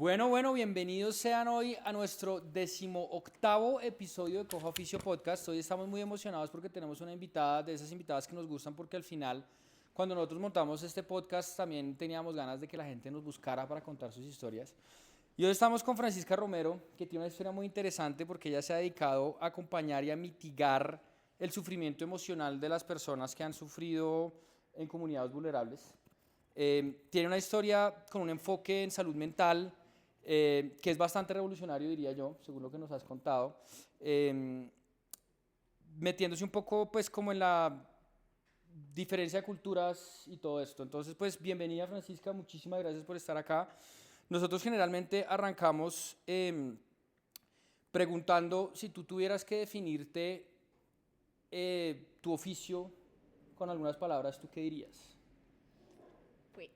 Bueno, bienvenidos sean hoy a nuestro 18º episodio de Coja Oficio Podcast. Hoy estamos muy emocionados porque tenemos una invitada, de esas invitadas que nos gustan porque al final, cuando nosotros montamos este podcast, también teníamos ganas de que la gente nos buscara para contar sus historias. Y hoy estamos con Francisca Romero, que tiene una historia muy interesante porque ella se ha dedicado a acompañar y a mitigar el sufrimiento emocional de las personas que han sufrido en comunidades vulnerables. Tiene una historia con un enfoque en salud mental que es bastante revolucionario, diría yo, según lo que nos has contado, metiéndose un poco pues como en la diferencia de culturas y todo esto. Entonces, pues bienvenida Francisca, muchísimas gracias por estar acá. Nosotros generalmente arrancamos preguntando si tú tuvieras que definirte tu oficio con algunas palabras, ¿tú qué dirías? Pues,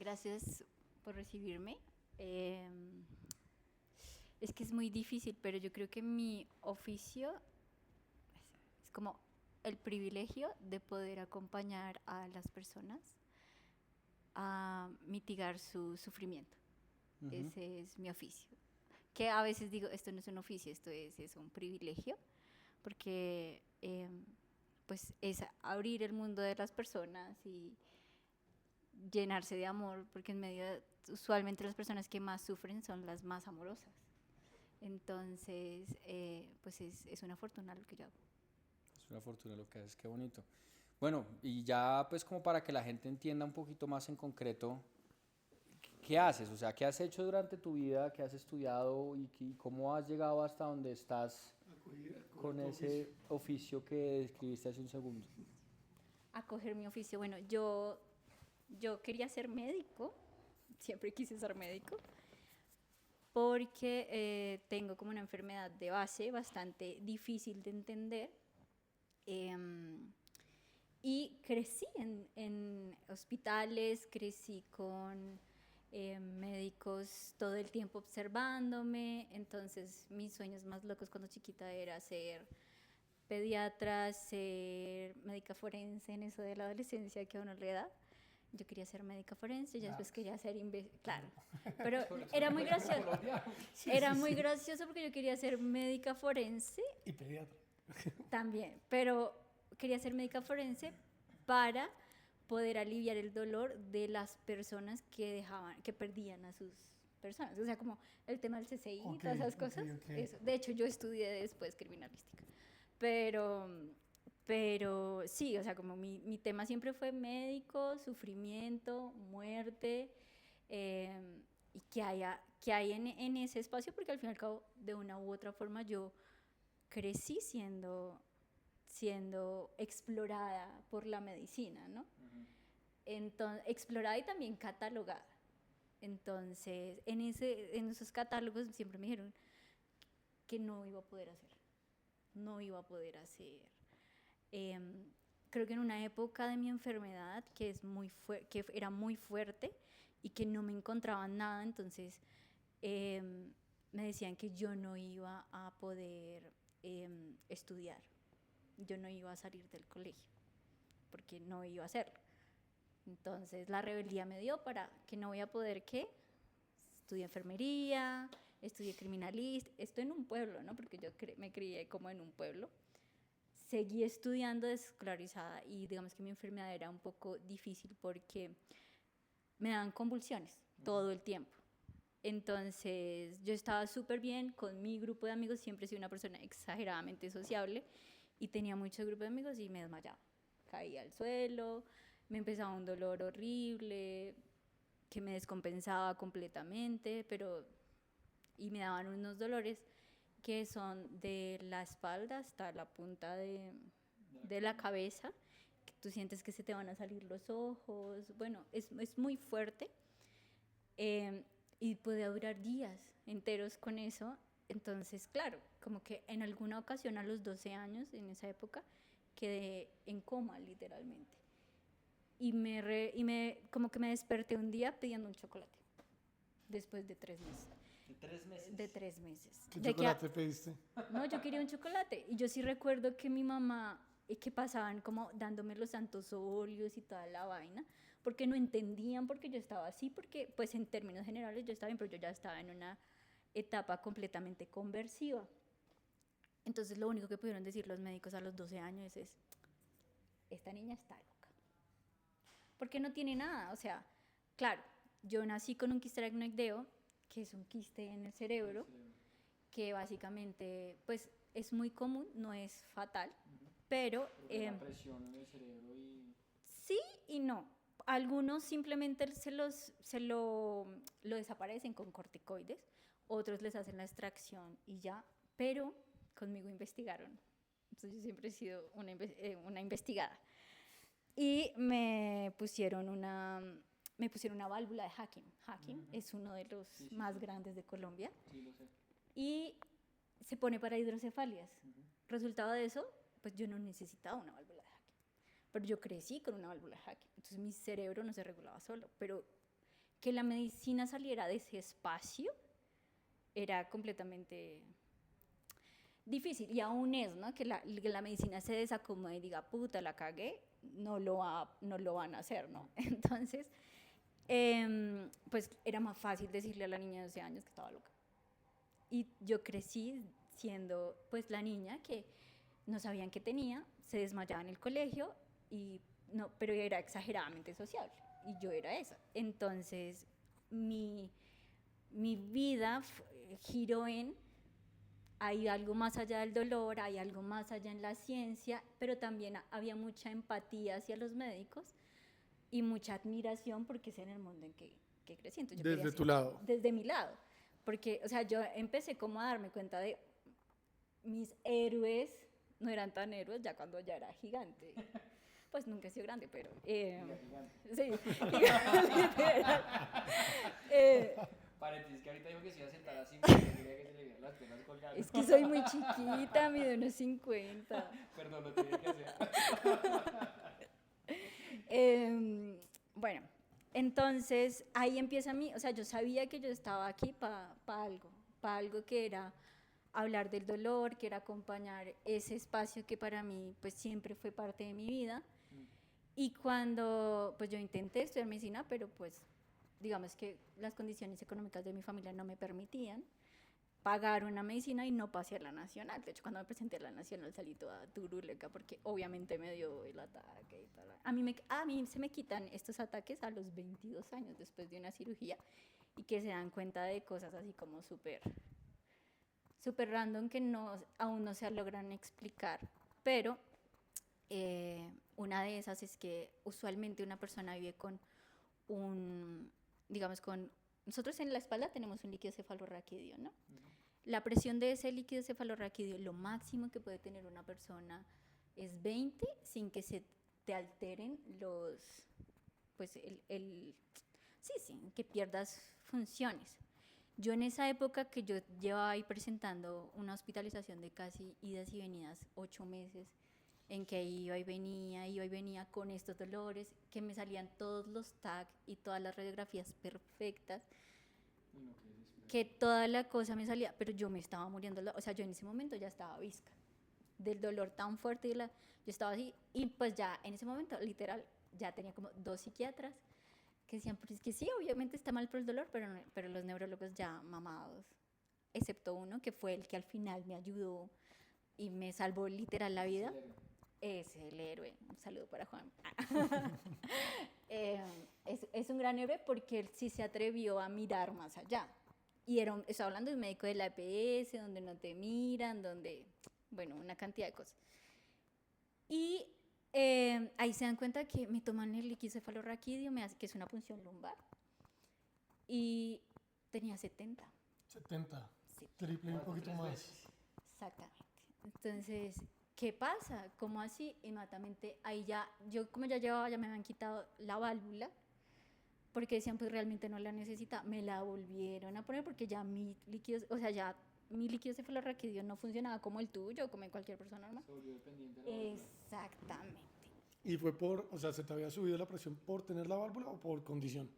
gracias por recibirme. Eh, es que es muy difícil, pero yo creo que mi oficio es como el privilegio de poder acompañar a las personas a mitigar su sufrimiento. Ese es mi oficio. Que a veces digo, esto no es un oficio, es un privilegio, porque pues es abrir el mundo de las personas y llenarse de amor, porque en medio usualmente las personas que más sufren son las más amorosas. Entonces, pues es una fortuna lo que yo hago. Es una fortuna lo que haces, qué bonito. Bueno, y ya pues como para que la gente entienda un poquito más en concreto, ¿qué haces? O sea, ¿qué has hecho durante tu vida? ¿Qué has estudiado? ¿Y cómo has llegado hasta donde estás con ese oficio que describiste hace un segundo? Acoger mi oficio. Bueno, yo quería ser médico, siempre quise ser médico, porque tengo como una enfermedad de base bastante difícil de entender. Y crecí en hospitales, crecí con médicos todo el tiempo observándome. Entonces mis sueños más locos cuando chiquita era ser pediatra, ser médica forense, en eso de la adolescencia que a uno le da. Yo quería ser médica forense, ya después quería ser claro, pero era muy gracioso. Era muy gracioso porque yo quería ser médica forense. Y pediatra. También, pero quería ser médica forense para poder aliviar el dolor de las personas que perdían a sus personas. O sea, como el tema del CCI, todas esas cosas. Okay. Eso. De hecho, yo estudié después criminalística. Pero sí, o sea, como mi tema siempre fue médico, sufrimiento, muerte, y que hay en ese espacio, porque al fin y al cabo, de una u otra forma, yo crecí siendo explorada por la medicina, ¿no? Entonces, explorada y también catalogada. Entonces, en esos catálogos siempre me dijeron que no iba a poder hacer. Creo que en una época de mi enfermedad que era muy fuerte y que no me encontraba nada, entonces me decían que yo no iba a poder estudiar, yo no iba a salir del colegio porque no iba a hacerlo. Entonces la rebeldía me dio para que no voy a poder, ¿qué? Estudié enfermería, estudié criminalista, esto en un pueblo, ¿no? Porque yo me crié como en un pueblo. Seguí estudiando desescolarizada y digamos que mi enfermedad era un poco difícil porque me daban convulsiones todo el tiempo. Entonces yo estaba súper bien con mi grupo de amigos, siempre he sido una persona exageradamente sociable y tenía muchos grupos de amigos y me desmayaba. Caía al suelo, me empezaba un dolor horrible que me descompensaba completamente, y me daban unos dolores que son de la espalda hasta la punta de la cabeza, que tú sientes que se te van a salir los ojos. Bueno, es muy fuerte. Y podía durar días enteros con eso. Entonces, claro, como que en alguna ocasión a los 12 años, en esa época, quedé en coma literalmente. Como que me desperté un día pidiendo un chocolate, después de 3 meses. ¿De 3 meses? De 3 meses. ¿Qué chocolate pediste? No, yo quería un chocolate. Y yo sí recuerdo que mi mamá, que pasaban como dándome los santos óleos y toda la vaina, porque no entendían por qué yo estaba así, porque pues en términos generales yo estaba bien, pero yo ya estaba en una etapa completamente conversiva. Entonces lo único que pudieron decir los médicos a los 12 años es, esta niña está loca, porque no tiene nada, o sea, claro, yo nací con un quiste aracnoideo, que es un quiste en el cerebro, que básicamente pues es muy común, no es fatal, pero la presión en el cerebro y... sí y no. Algunos simplemente lo desaparecen con corticoides, otros les hacen la extracción y ya, pero conmigo investigaron. Entonces yo siempre he sido una investigada. Y me pusieron una válvula de Hacking. Hacking es uno de los más grandes de Colombia. Sí, lo sé. Y se pone para hidrocefalias. Resultado de eso, pues yo no necesitaba una válvula de Hacking. Pero yo crecí con una válvula de Hacking. Entonces mi cerebro no se regulaba solo. Pero que la medicina saliera de ese espacio era completamente difícil. Y aún es, ¿no? Que la medicina se desacomode y diga, puta, la cagué, no lo van a hacer, ¿no? Entonces, pues era más fácil decirle a la niña de 12 años que estaba loca. Y yo crecí siendo pues la niña que no sabían qué tenía, se desmayaba en el colegio, pero era exageradamente sociable y yo era esa. Entonces mi vida giró en, hay algo más allá del dolor, hay algo más allá en la ciencia, pero también había mucha empatía hacia los médicos y mucha admiración porque es en el mundo en que crecí. Entonces, desde tu lado. Desde mi lado. Porque, o sea, yo empecé como a darme cuenta de mis héroes no eran tan héroes ya cuando ya era gigante. Pues nunca he sido grande, pero... sí, literal. Paréntesis, que ahorita dijo que se iba a sentar así, porque quería que se le vieran las piernas colgando. Es que soy muy chiquita, mido unos 50. Perdón, lo tenía que hacer. Bueno, entonces ahí empieza o sea, yo sabía que yo estaba aquí para algo que era hablar del dolor, que era acompañar ese espacio que para mí pues siempre fue parte de mi vida. Y cuando pues yo intenté estudiar medicina, pero pues digamos que las condiciones económicas de mi familia no me permitían pagar una medicina y no pasé a la nacional. De hecho, cuando me presenté a la nacional salí toda turuleca porque obviamente me dio el ataque y tal. A mí se me quitan estos ataques a los 22 años después de una cirugía y que se dan cuenta de cosas así como súper random que aún no se logran explicar. Pero una de esas es que usualmente una persona vive con nosotros en la espalda tenemos un líquido cefalorraquídeo, ¿no? La presión de ese líquido cefalorraquídeo, lo máximo que puede tener una persona es 20 sin que se te alteren sin que pierdas funciones. Yo en esa época que yo llevaba ahí presentando una hospitalización de casi idas y venidas 8 meses, en que iba y venía con estos dolores, que me salían todos los TAC y todas las radiografías perfectas, que toda la cosa me salía, pero yo me estaba muriendo, o sea, yo en ese momento ya estaba visca, del dolor tan fuerte, yo estaba así, y pues ya en ese momento, literal, ya tenía como 2 psiquiatras, que decían, pues es que sí, obviamente está mal por el dolor, pero los neurólogos ya mamados, excepto uno, que fue el que al final me ayudó y me salvó literal la vida. Es el héroe. Un saludo para Juan. Es un gran héroe porque él sí se atrevió a mirar más allá. Y estaba hablando de un médico de la EPS, donde no te miran, bueno, una cantidad de cosas. Y ahí se dan cuenta que me toman el líquido cefalorraquídeo, que es una punción lumbar. Y tenía 70. 70. Triple y un poquito más. Exactamente. Entonces, ¿qué pasa? ¿Cómo así? Inmediatamente ahí ya me habían quitado la válvula, porque decían pues realmente no la necesita, me la volvieron a poner porque ya mi líquido cefalorraquídeo no funcionaba como el tuyo, como en cualquier persona normal. Se volvió dependiente de la válvula. Exactamente. ¿Y fue se te había subido la presión por tener la válvula o por condición?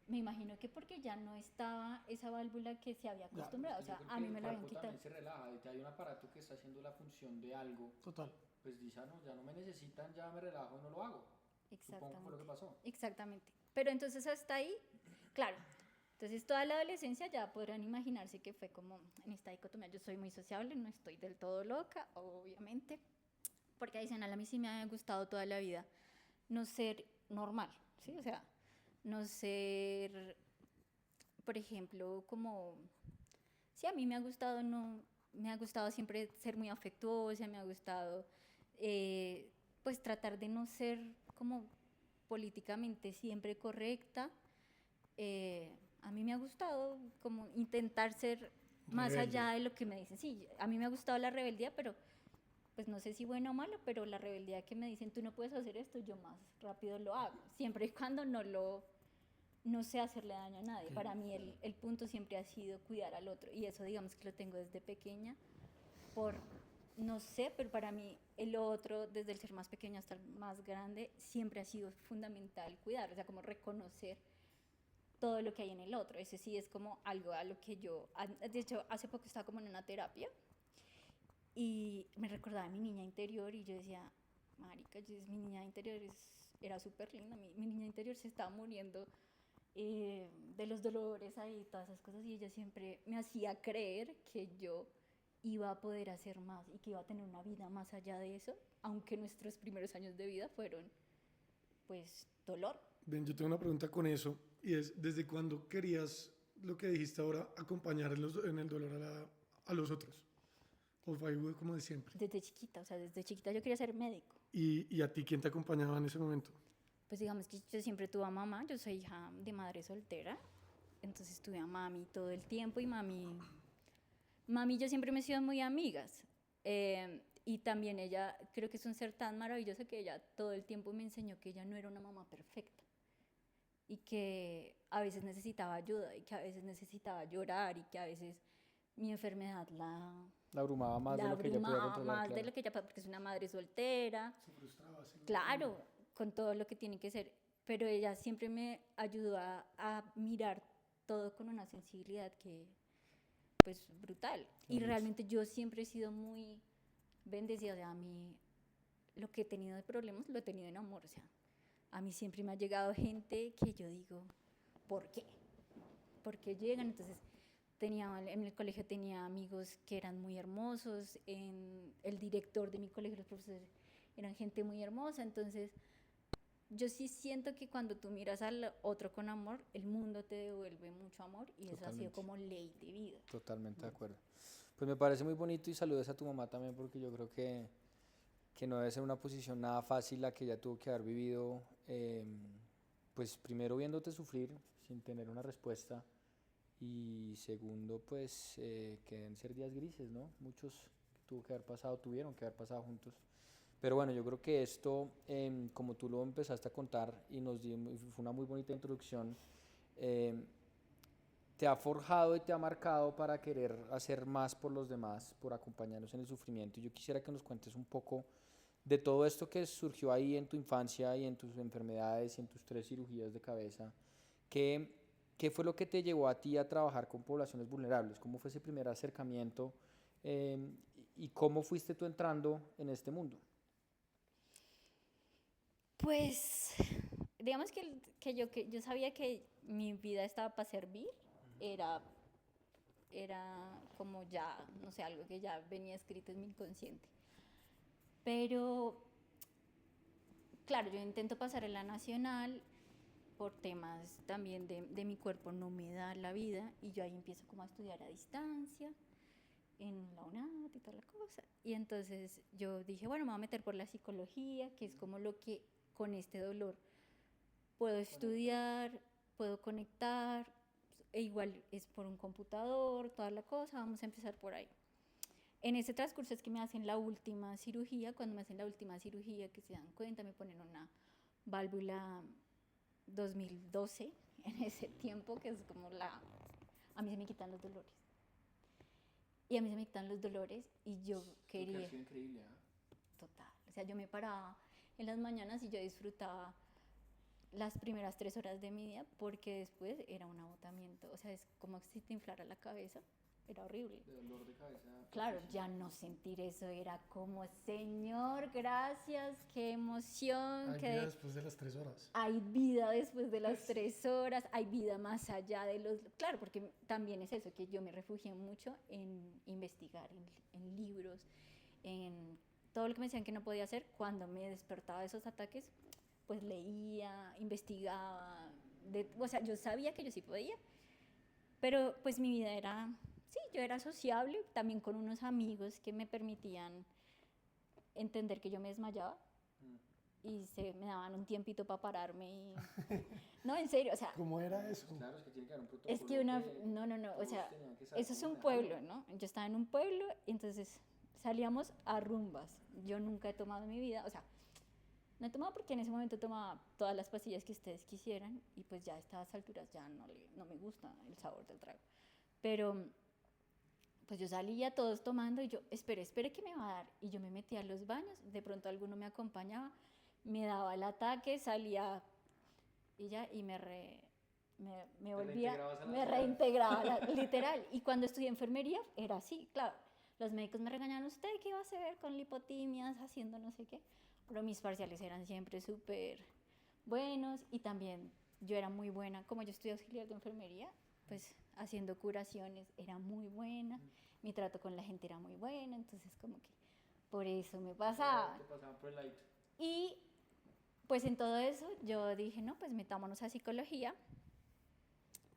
Me imagino que porque ya no estaba esa válvula que se había acostumbrado, o sea, a mí me la habían quitado. También se relaja, ya hay un aparato que está haciendo la función de algo. Total. Pues dice, no, ya no me necesitan, ya me relajo y no lo hago. Supongo que fue lo que pasó. Exactamente. Pero entonces hasta ahí, claro. Entonces toda la adolescencia ya podrán imaginarse que fue como en esta dicotomía. Yo soy muy sociable, no estoy del todo loca, obviamente. Porque adicional a mí sí me ha gustado toda la vida no ser normal, ¿sí? O sea, no ser, por ejemplo, como... Sí, a mí me ha gustado, no, me ha gustado siempre ser muy afectuosa, me ha gustado, pues, tratar de no ser como políticamente siempre correcta. A mí me ha gustado como intentar ser más Rebelde. allá de lo que me dicen. Sí, a mí me ha gustado la rebeldía, pero pues no sé si buena o mala, pero la rebeldía que me dicen, tú no puedes hacer esto, yo más rápido lo hago, siempre y cuando no sé hacerle daño a nadie. Para mí el punto siempre ha sido cuidar al otro, y eso digamos que lo tengo desde pequeña, por, no sé, pero para mí el otro, desde el ser más pequeño hasta el más grande, siempre ha sido fundamental cuidar, o sea, como reconocer todo lo que hay en el otro. Ese sí es como algo a lo que yo, de hecho, hace poco estaba como en una terapia, y me recordaba a mi niña interior y yo decía, marica, mi niña interior era súper linda, mi niña interior se estaba muriendo de los dolores ahí, todas esas cosas, y ella siempre me hacía creer que yo iba a poder hacer más y que iba a tener una vida más allá de eso, aunque nuestros primeros años de vida fueron, pues, dolor. Ven, yo tengo una pregunta con eso, y es, ¿desde cuándo querías, lo que dijiste ahora, acompañar en el dolor a los otros? ¿O fue algo como de siempre? Desde chiquita, o sea, desde chiquita yo quería ser médico. ¿Y a ti quién te acompañaba en ese momento? Pues digamos que yo siempre tuve a mamá, yo soy hija de madre soltera, entonces tuve a mami todo el tiempo, y mami y yo siempre me he sido muy amigas, y también ella, creo que es un ser tan maravilloso que ella todo el tiempo me enseñó que ella no era una mamá perfecta, y que a veces necesitaba ayuda, y que a veces necesitaba llorar, y que a veces mi enfermedad La abrumaba más de la lo que ella podía abrumaba controlar, más de claro. lo que ella, porque es una madre soltera, Se frustraba, sí. claro, con todo lo que tiene que ser, pero ella siempre me ayudó a mirar todo con una sensibilidad que, pues, brutal. Qué Y bonito. realmente yo siempre he sido muy bendecida, o sea, a mí lo que he tenido de problemas lo he tenido en amor, o sea, a mí siempre me ha llegado gente que yo digo, ¿por qué? ¿Por qué llegan? Entonces, en el colegio tenía amigos que eran muy hermosos, el director de mi colegio, los profesores eran gente muy hermosa, entonces yo sí siento que cuando tú miras al otro con amor, el mundo te devuelve mucho amor, y eso ha sido Totalmente. como ley de vida. Totalmente de acuerdo. Pues me parece muy bonito, y saludes a tu mamá también, porque yo creo que no debe ser una posición nada fácil la que ella tuvo que haber vivido, pues primero viéndote sufrir sin tener una respuesta, y segundo pues que deben ser días grises, ¿no? Muchos tuvo que haber pasado, tuvieron que haber pasado juntos. Pero bueno, yo creo que esto, como tú lo empezaste a contar y fue una muy bonita introducción, em, te ha forjado y te ha marcado para querer hacer más por los demás, por acompañarnos en el sufrimiento. Y yo quisiera que nos cuentes un poco de todo esto que surgió ahí en tu infancia y en tus enfermedades y en tus 3 cirugías de cabeza. ¿Qué, qué fue lo que te llevó a ti a trabajar con poblaciones vulnerables? ¿Cómo fue ese primer acercamiento? ¿Y cómo fuiste tú entrando en este mundo? Pues, digamos que yo sabía que mi vida estaba para servir, era, era como ya, no sé, algo que ya venía escrito en mi inconsciente. Pero, claro, yo intento pasar en la nacional por temas también de mi cuerpo, no me da la vida, y yo ahí empiezo como a estudiar a distancia en la UNAD y toda la cosa. Y entonces yo dije, bueno, me voy a meter por la psicología, que es como lo que con este dolor puedo estudiar, puedo conectar, e igual es por un computador, toda la cosa, vamos a empezar por ahí. En ese transcurso es que me hacen la última cirugía. Cuando me hacen la última cirugía, que se dan cuenta, me ponen una válvula 2012 en ese tiempo, que es como a mí se me quitan los dolores. Y a mí se me quitan los dolores, y yo quería... Increíble, ¿eh? Total. O sea, yo me paraba en las mañanas y yo disfrutaba las primeras 3 horas de mi día, porque después era un agotamiento. O sea, es como si te inflara la cabeza. era horrible. De dolor de cabeza. Claro, ya no sentir eso era como, Señor, gracias, qué emoción. Hay vida después de las 3 horas. Hay vida después de las 3 horas, hay vida más allá de los... Claro, porque también es eso, que yo me refugié mucho en investigar, en libros, en todo lo que me decían que no podía hacer. Cuando me despertaba de esos ataques, pues leía, investigaba, o sea, yo sabía que yo sí podía, pero pues mi vida era... Sí, yo era sociable, también con unos amigos que me permitían entender que yo me desmayaba y me daban un tiempito para pararme y... No, en serio, o sea... ¿Cómo era eso? Claro, es que tiene que haber un protocolo. Es que no, o sea, eso es un pueblo, ¿no? Yo estaba en un pueblo, entonces salíamos a rumbas. Yo nunca he tomado en mi vida, o sea, no he tomado porque en ese momento tomaba todas las pastillas que ustedes quisieran y pues ya a estas alturas ya no me gusta el sabor del trago. Pero... pues yo salía todos tomando y yo, espere que me va a dar. Y yo me metía a los baños, de pronto alguno me acompañaba, me daba el ataque, salía y ya, y me volvía, me reintegraba, literal. Y cuando estudié enfermería era así, claro. Los médicos me regañaban, ¿usted qué va a hacer con lipotimias, haciendo no sé qué? Pero mis parciales eran siempre súper buenos y también yo era muy buena, como yo estudié auxiliar de enfermería, pues haciendo curaciones era muy buena, mi trato con la gente era muy bueno, entonces como que por eso me pasaba. Te pasaban por el ladito. Y pues en todo eso yo dije, no, pues metámonos a psicología.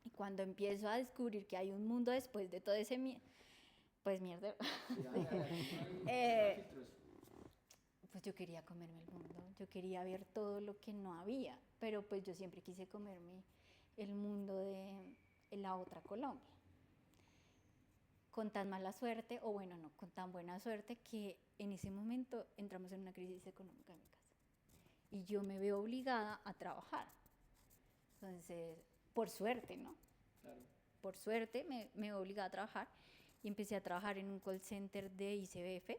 Y cuando empiezo a descubrir que hay un mundo después de todo ese pues mierda. Pues yo quería comerme el mundo, yo quería ver todo lo que no había, pero pues yo siempre quise comerme el mundo de la otra Colombia. Con tan mala suerte, o bueno, no, con tan buena suerte que en ese momento entramos en una crisis económica en mi casa. Y yo me veo obligada a trabajar. Entonces, por suerte, ¿no? Claro. Por suerte me veo obligada a trabajar y empecé a trabajar en un call center de ICBF.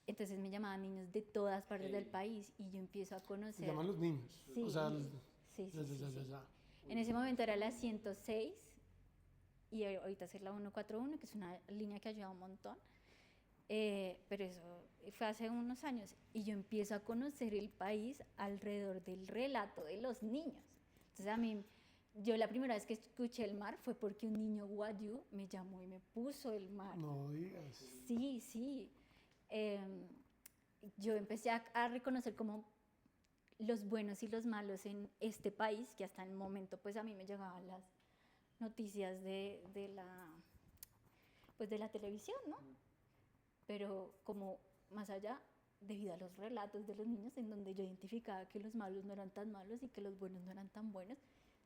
Entonces me llamaban niños de todas partes del país y yo empiezo a conocer... ¿Se llaman los niños? Sí, o sea, sí. Ya. En ese momento era la 106 y ahorita es la 141, que es una línea que ayuda un montón. Pero eso fue hace unos años y yo empiezo a conocer el país alrededor del relato de los niños. Entonces a mí, yo la primera vez que escuché el mar fue porque un niño guayú me llamó y me puso el mar. No digas. Sí. Yo empecé a reconocer como los buenos y los malos en este país, que hasta el momento pues a mí me llegaban las noticias de la televisión, ¿no? Pero como más allá, debido a los relatos de los niños, en donde yo identificaba que los malos no eran tan malos y que los buenos no eran tan buenos,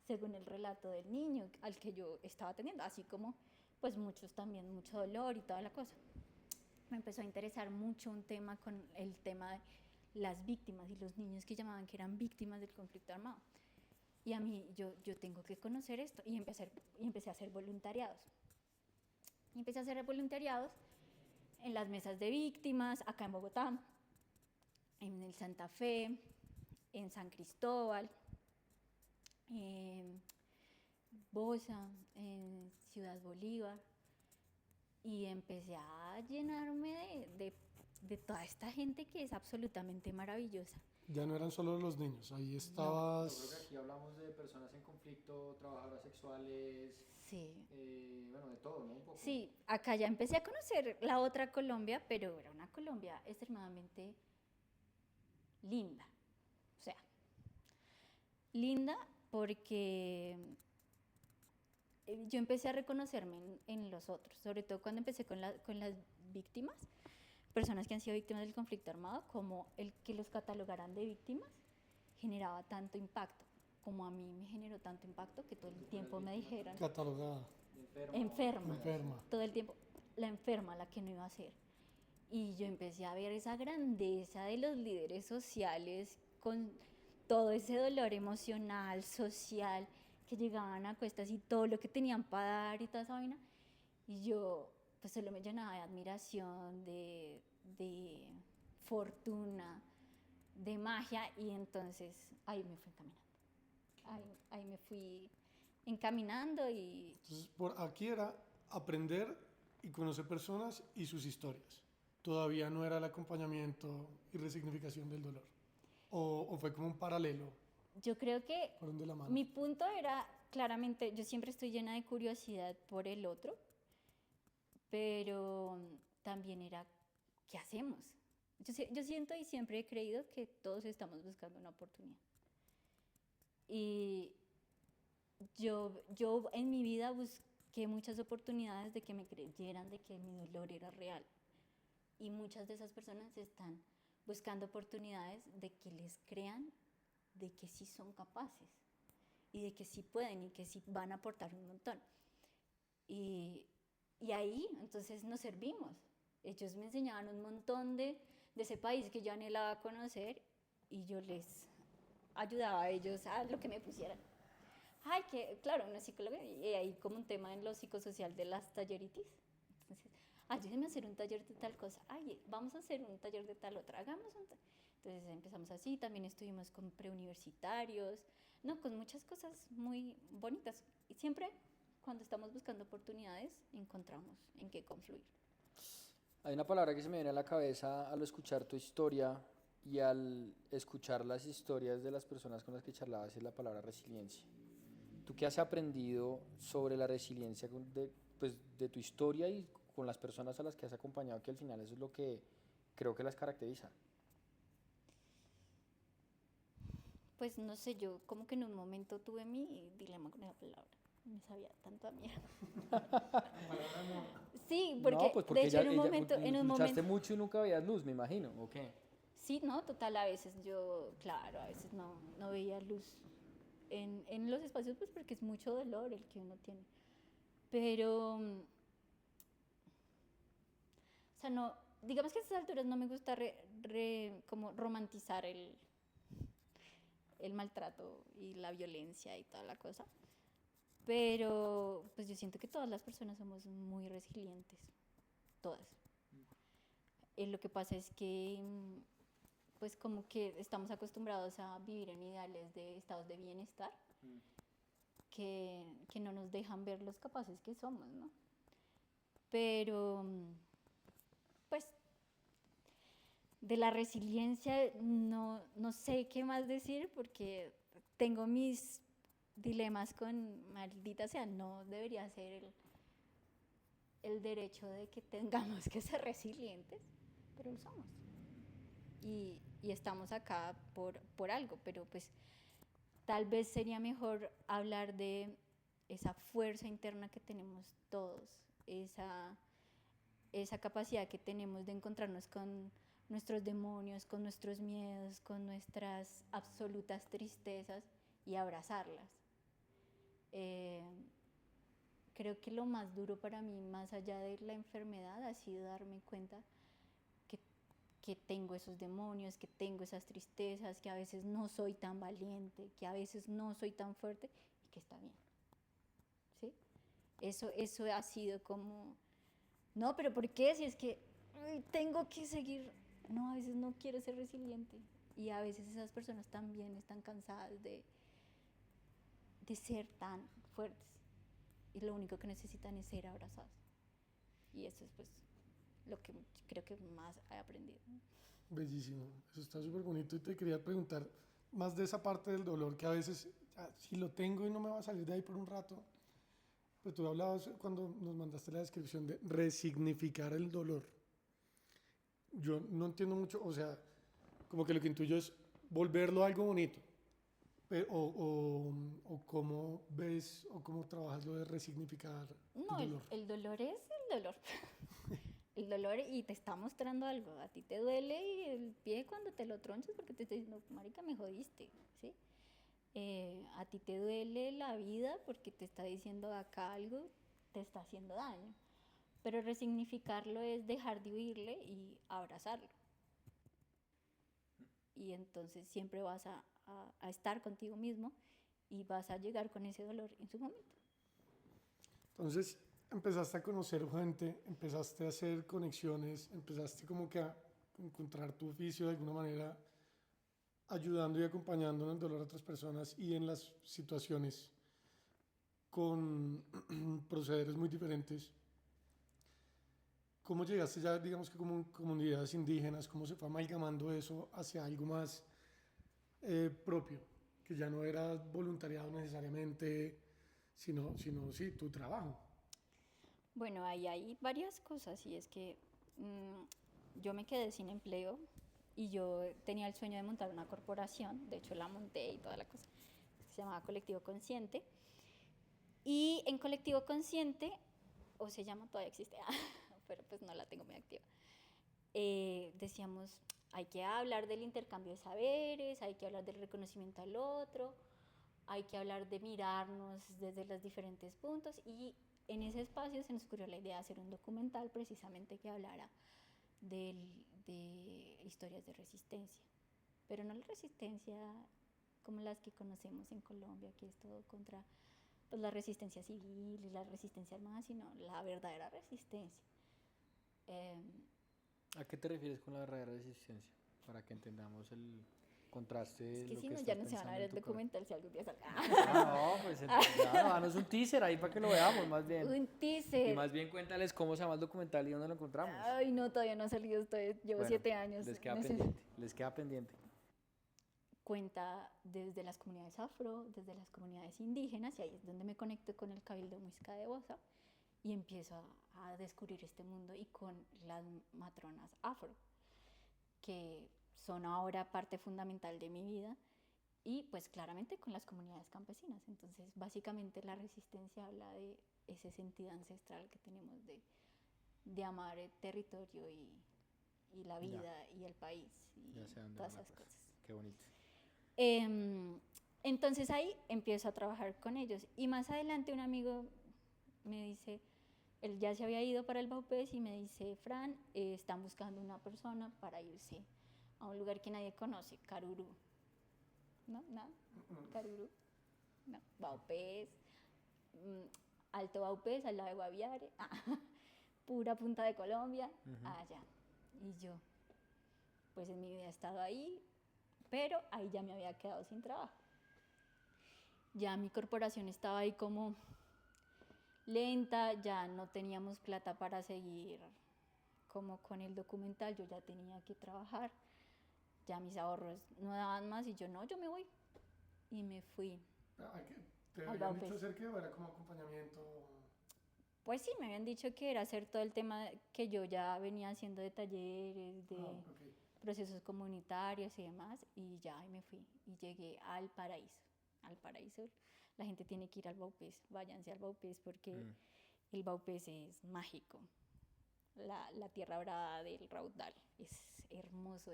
según el relato del niño al que yo estaba teniendo, así como pues mucho dolor y toda la cosa. Me empezó a interesar mucho un tema con el tema de las víctimas y los niños que llamaban que eran víctimas del conflicto armado. Y a mí, yo tengo que conocer esto y empecé a hacer voluntariados. Y empecé a hacer voluntariados en las mesas de víctimas, acá en Bogotá, en el Santa Fe, en San Cristóbal, en Bosa, en Ciudad Bolívar, y empecé a llenarme de toda esta gente que es absolutamente maravillosa. Ya no eran solo los niños, ahí estabas... Yo creo que aquí hablamos de personas en conflicto, trabajadoras sexuales, Sí. Bueno, de todo, ¿no? Un poco. Sí, acá ya empecé a conocer la otra Colombia, pero era una Colombia extremadamente linda. O sea, linda porque yo empecé a reconocerme en los otros, sobre todo cuando empecé con las víctimas, personas que han sido víctimas del conflicto armado, como el que los catalogaran de víctimas generaba tanto impacto, como a mí me generó tanto impacto que todo el tiempo me dijeran... Catalogada. Enferma. Todo el tiempo, la enferma, la que no iba a ser. Y yo empecé a ver esa grandeza de los líderes sociales con todo ese dolor emocional, social, que llegaban a cuestas y todo lo que tenían para dar y toda esa vaina. Y yo pues solo me llenaba de admiración, de fortuna, de magia, y entonces ahí me fui encaminando. Ahí me fui encaminando y... Entonces, por aquí era aprender y conocer personas y sus historias. Todavía no era el acompañamiento y resignificación del dolor. O fue como un paralelo, Yo creo que fueron de la mano. mi punto era, claramente, yo siempre estoy llena de curiosidad por el otro, pero también era, ¿qué hacemos? Yo siento y siempre he creído que todos estamos buscando una oportunidad. Y yo en mi vida busqué muchas oportunidades de que me creyeran de que mi dolor era real. Y muchas de esas personas están buscando oportunidades de que les crean de que sí son capaces y de que sí pueden y que sí van a aportar un montón. Y, y ahí entonces nos servimos. Ellos me enseñaban un montón de ese país que yo anhelaba conocer y yo les ayudaba a ellos a lo que me pusieran. Ay, que claro, una psicóloga, y hay como un tema en lo psicosocial de las talleritis. Entonces, ayúdenme a hacer un taller de tal cosa. Ay, vamos a hacer un taller de tal otra. Hagamos un Entonces empezamos así, también estuvimos con preuniversitarios, no, con muchas cosas muy bonitas. Y siempre cuando estamos buscando oportunidades encontramos en qué confluir. Hay una palabra que se me viene a la cabeza al escuchar tu historia y al escuchar las historias de las personas con las que charlabas, es la palabra resiliencia. ¿Tú qué has aprendido sobre la resiliencia de tu historia y con las personas a las que has acompañado, que al final eso es lo que creo que las caracteriza? Pues no sé, yo como que en un momento tuve mi dilema con esa palabra. Me sabía tanto a mierda. Sí, porque, No, pues de porque hecho en un luchaste momento, mucho y nunca veías luz, me imagino, ¿o qué? sí, no, total, a veces yo, claro, a veces no veía luz en los espacios, pues porque es mucho dolor el que uno tiene. Pero, o sea, no, digamos que a estas alturas no me gusta como romantizar el maltrato y la violencia y toda la cosa. Pero pues yo siento que todas las personas somos muy resilientes, todas. Lo que pasa es que pues como que estamos acostumbrados a vivir en ideales de estados de bienestar que no nos dejan ver los capaces que somos, ¿no? Pero pues de la resiliencia no sé qué más decir porque tengo mis dilemas con, maldita sea, no debería ser el derecho de que tengamos que ser resilientes, pero lo somos. Y estamos acá por algo, pero pues tal vez sería mejor hablar de esa fuerza interna que tenemos todos, esa capacidad que tenemos de encontrarnos con nuestros demonios, con nuestros miedos, con nuestras absolutas tristezas y abrazarlas. Eh, Creo que lo más duro para mí, más allá de la enfermedad, ha sido darme cuenta que, que tengo esos demonios, que tengo esas tristezas, que a veces no soy tan valiente, que a veces no soy tan fuerte y que está bien. ¿Sí? Eso ha sido como, no, pero ¿por qué? Si es que tengo que seguir, no, a veces no quiero ser resiliente. Y a veces esas personas también están cansadas de ser tan fuertes. Y lo único que necesitan es ser abrazados. Y eso es pues lo que creo que más he aprendido. Bellísimo, eso está súper bonito y te quería preguntar más de esa parte del dolor que a veces, si lo tengo y no me va a salir de ahí por un rato, pues tú hablabas cuando nos mandaste la descripción de resignificar el dolor. Yo no entiendo mucho, o sea, como que lo que intuyo es volverlo algo bonito. O cómo ves o cómo trabajas lo de resignificar No, el dolor. el dolor es el dolor. El dolor y te está mostrando algo. A ti te duele y el pie cuando te lo tronchas porque te está diciendo, marica, me jodiste, ¿sí? A ti te duele la vida porque te está diciendo acá algo, te está haciendo daño. Pero resignificarlo es dejar de huirle y abrazarlo. Y entonces siempre vas a estar contigo mismo y vas a llegar con ese dolor en su momento. Entonces empezaste a conocer gente, empezaste a hacer conexiones, empezaste como que a encontrar tu oficio de alguna manera, ayudando y acompañando en el dolor a otras personas y en las situaciones con procederes muy diferentes. ¿Cómo llegaste ya, digamos que como comunidades indígenas, cómo se fue amalgamando eso hacia algo más propio, que ya no era voluntariado necesariamente, sino sí, tu trabajo? Bueno, ahí hay varias cosas y es que yo me quedé sin empleo y yo tenía el sueño de montar una corporación, de hecho la monté y toda la cosa, se llamaba Colectivo Consciente. Y en Colectivo Consciente, o se llama, todavía existe, pero pues no la tengo muy activa, decíamos, hay que hablar del intercambio de saberes, hay que hablar del reconocimiento al otro, hay que hablar de mirarnos desde los diferentes puntos, y en ese espacio se nos ocurrió la idea de hacer un documental precisamente que hablara de historias de resistencia, pero no la resistencia como las que conocemos en Colombia, que es todo contra pues, la resistencia civil y la resistencia armada, sino la verdadera resistencia. ¿A qué te refieres con la verdadera resistencia? Para que entendamos el contraste de Es que lo si que no, estás ya no se van a pensando ver en el tu cabeza. documental si algún día salga. No, pues danos un teaser ahí para que lo veamos, más bien. Un Y teaser. más bien cuéntales cómo se llama el documental y dónde lo encontramos. Ay, no, todavía no ha salido, llevo Bueno, 7 años. Les queda pendiente, les queda pendiente. Cuenta desde las comunidades afro, desde las comunidades indígenas, y ahí es donde me conecto con el Cabildo Muisca de Bosa y empiezo a descubrir este mundo y con las matronas afro, que son ahora parte fundamental de mi vida, y pues claramente con las comunidades campesinas. Entonces básicamente la resistencia habla de ese sentido ancestral que tenemos de amar el territorio y la vida y el país y Ya sé a dónde todas va la esas cosa. cosas. Qué bonito. Entonces ahí empiezo a trabajar con ellos, y más adelante un amigo me dice, él ya se había ido para el Baupés y me dice, Fran, están buscando una persona para irse a un lugar que nadie conoce, Carurú. ¿No? ¿Nada? Carurú. No. Baupés. Alto Baupés, al lado de Guaviare. Pura punta de Colombia. Allá. Y yo, pues en mi vida he estado ahí, pero ahí ya me había quedado sin trabajo. Ya mi corporación estaba ahí como lenta, ya no teníamos plata para seguir como con el documental, yo ya tenía que trabajar, ya mis ahorros no daban más y yo no, yo me voy. Y me fui. ¿Te al habían Baupés. dicho hacer qué o era como acompañamiento? Pues sí, me habían dicho que era hacer todo el tema que yo ya venía haciendo de talleres, de Okay. procesos comunitarios y demás, y ya ahí me fui y llegué al Paraíso. Al Paraíso, la gente tiene que ir al Baupés, váyanse al Baupés porque el Baupés es mágico. La tierra brava del raudal es hermoso,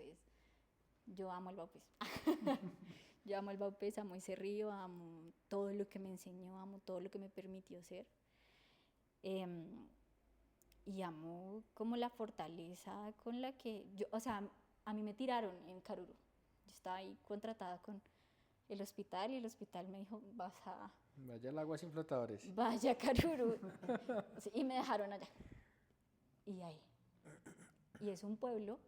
yo amo el Baupés. Yo amo el Baupés, amo ese río, amo todo lo que me enseñó, amo todo lo que me permitió ser. Y amo como la fortaleza con la que yo, o sea, a mí me tiraron en Caruru. Yo estaba ahí contratada con el hospital y el hospital me dijo, Vaya al agua sin flotadores. vaya a Caruru. Sí, y me dejaron allá. Y ahí. Y es un pueblo,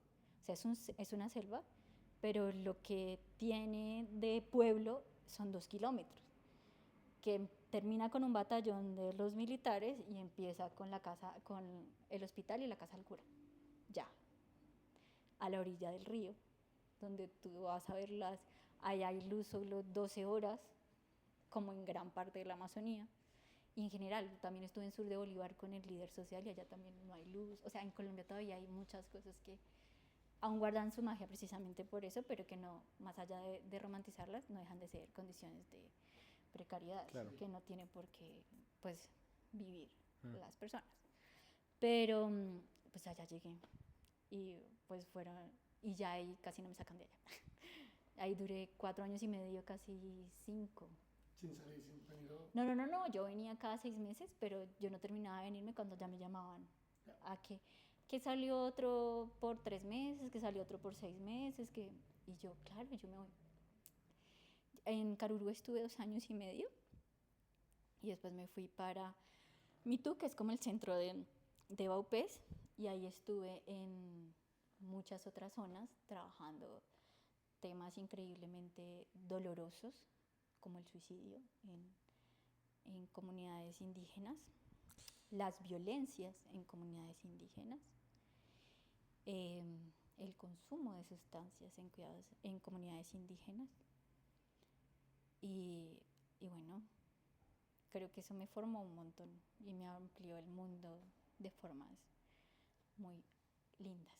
o sea, es una selva, pero lo que tiene de pueblo son 2 kilómetros, que termina con un batallón de los militares y empieza con el hospital y la casa del cura. Ya, a la orilla del río, donde tú vas a verlas, allá hay luz solo 12 horas, como en gran parte de la Amazonía. Y en general, también estuve en Sur de Bolívar con el líder social y allá también no hay luz. O sea, en Colombia todavía hay muchas cosas que aún guardan su magia precisamente por eso, pero que no, más allá de romantizarlas, no dejan de ser condiciones de precariedad, claro, que no tienen por qué pues vivir las personas. Pero pues allá llegué y pues y ya ahí casi no me sacan de allá. Ahí duré 4 años y medio, casi 5. Sin salir, sin venir. No, yo venía cada 6 meses, pero yo no terminaba de venirme cuando ya me llamaban a que salió otro por 3 meses, que salió otro por 6 meses, y yo, claro, yo me voy. En Caruru estuve 2 años y medio y después me fui para Mitú, que es como el centro de Baupés, y ahí estuve en muchas otras zonas trabajando temas increíblemente dolorosos como el suicidio en comunidades indígenas. las violencias en comunidades indígenas, el consumo de sustancias en comunidades indígenas y bueno, creo que eso me formó un montón y me amplió el mundo de formas muy lindas.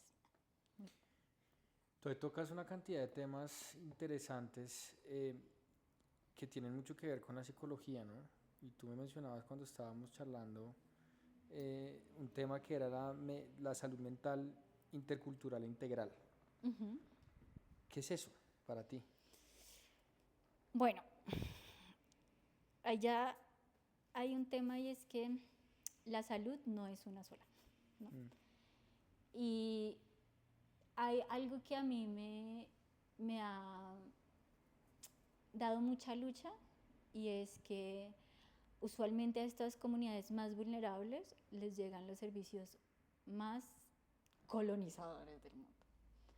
Tú tocas una cantidad de temas interesantes que tienen mucho que ver con la psicología, ¿no? Y tú me mencionabas cuando estábamos charlando un tema que era la salud mental intercultural e integral. Uh-huh. ¿Qué es eso para ti? Bueno, allá hay un tema y es que la salud no es una sola, ¿no? Y hay algo que a mí me ha dado mucha lucha y es que usualmente a estas comunidades más vulnerables les llegan los servicios más colonizadores del mundo.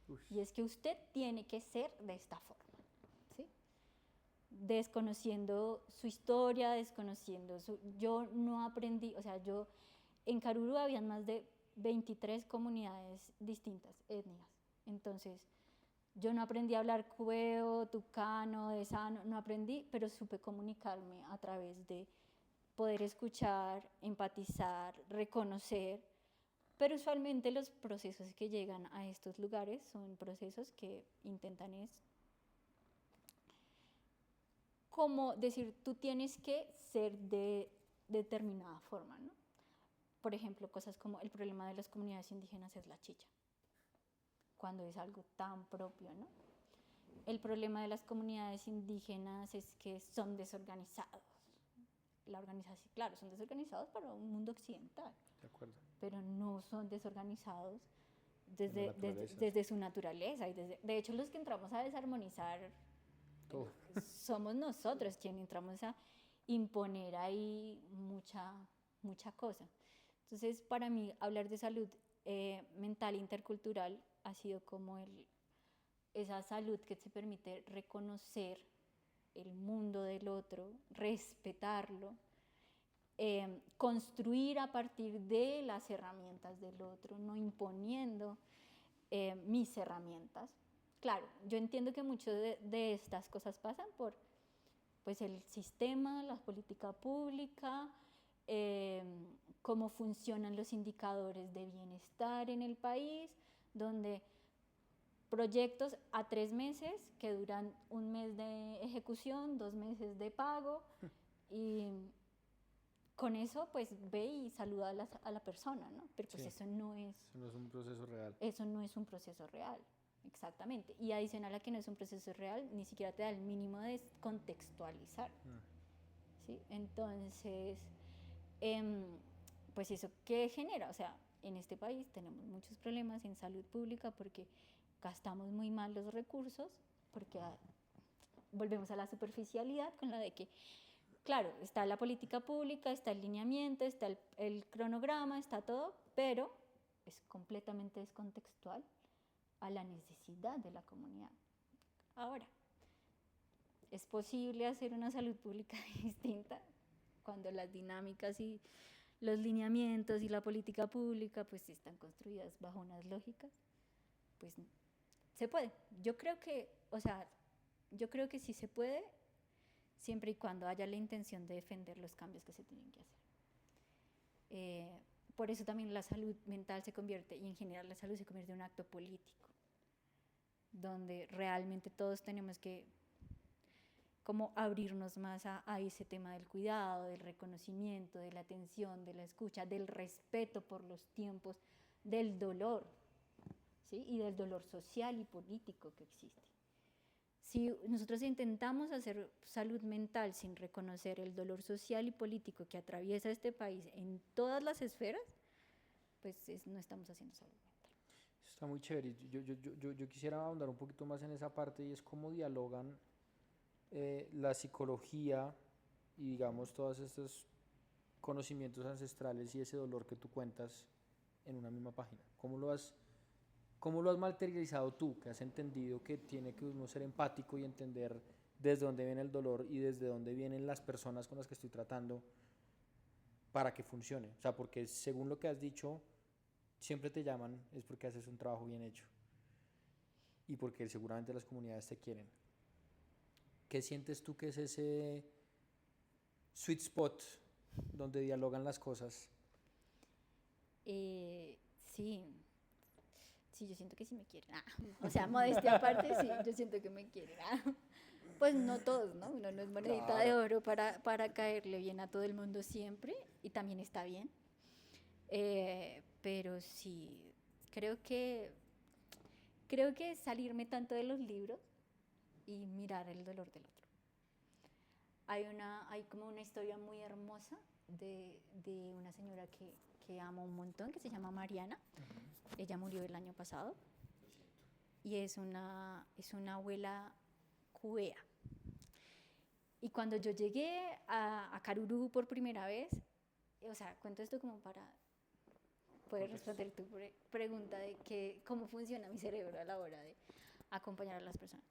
Uf. Y es que usted tiene que ser de esta forma, ¿sí? Desconociendo su historia, yo no aprendí, o sea, en Karuru habían más de 23 comunidades distintas, étnicas. Entonces, yo no aprendí a hablar cueo, tucano, desano, no aprendí, pero supe comunicarme a través de poder escuchar, empatizar, reconocer. Pero usualmente los procesos que llegan a estos lugares son procesos que intentan como decir, tú tienes que ser de determinada forma, ¿no? Por ejemplo, cosas como el problema de las comunidades indígenas es la chicha, cuando es algo tan propio, ¿no? El problema de las comunidades indígenas es que son desorganizados. La organización, claro, son desorganizados para un mundo occidental. De acuerdo. Pero no son desorganizados desde su naturaleza. Y de hecho, los que entramos a desarmonizar somos nosotros quienes entramos a imponer ahí mucha cosa. Entonces, para mí, hablar de salud mental intercultural ha sido como esa salud que te permite reconocer el mundo del otro, respetarlo, construir a partir de las herramientas del otro, no imponiendo mis herramientas. Claro, yo entiendo que muchas de estas cosas pasan por pues, el sistema, la política pública, cómo funcionan los indicadores de bienestar en el país, donde proyectos a 3 meses que duran 1 mes de ejecución, 2 meses de pago y con eso pues ve y saluda a la persona, ¿no? Pero pues sí, eso no es un proceso real. Eso no es un proceso real, exactamente. Y adicional a que no es un proceso real, ni siquiera te da el mínimo de contextualizar. ¿Sí? Entonces, pues eso, ¿qué genera? O sea, en este país tenemos muchos problemas en salud pública porque gastamos muy mal los recursos, porque volvemos a la superficialidad con la de que, claro, está la política pública, está el lineamiento, está el cronograma, está todo, pero es completamente descontextual a la necesidad de la comunidad. Ahora, ¿es posible hacer una salud pública distinta cuando las dinámicas y los lineamientos y la política pública pues están construidas bajo unas lógicas? Pues se puede. Yo creo que sí se puede, siempre y cuando haya la intención de defender los cambios que se tienen que hacer. Por eso también la salud mental se convierte, y en general la salud se convierte en un acto político, donde realmente todos tenemos que como abrirnos más a ese tema del cuidado, del reconocimiento, de la atención, de la escucha, del respeto por los tiempos, del dolor, ¿sí? Y del dolor social y político que existe. Si nosotros intentamos hacer salud mental sin reconocer el dolor social y político que atraviesa este país en todas las esferas, pues no estamos haciendo salud mental. Está muy chévere. Yo quisiera ahondar un poquito más en esa parte y es cómo dialogan la psicología y digamos todos estos conocimientos ancestrales y ese dolor que tú cuentas en una misma página. ¿Cómo lo has materializado tú, que has entendido que tiene que uno ser empático y entender desde dónde viene el dolor y desde dónde vienen las personas con las que estoy tratando para que funcione. O sea, porque según lo que has dicho, siempre te llaman es porque haces un trabajo bien hecho y porque seguramente las comunidades te quieren. ¿Qué sientes tú que es ese sweet spot donde dialogan las cosas? Sí, sí, yo siento que sí me quieren. O sea, modestia aparte, sí, yo siento que me quieren. Pues no todos, ¿no? Uno no es monedita de oro para caerle bien a todo el mundo siempre, y también está bien. Pero sí, creo que salirme tanto de los libros y mirar el dolor del otro. Hay como una historia muy hermosa de una señora que amo un montón, que se llama Mariana. Ella murió el año pasado y es una abuela cubea. Y cuando yo llegué a Carurú por primera vez, o sea, cuento esto como para poder responder tu pregunta de cómo funciona mi cerebro a la hora de acompañar a las personas.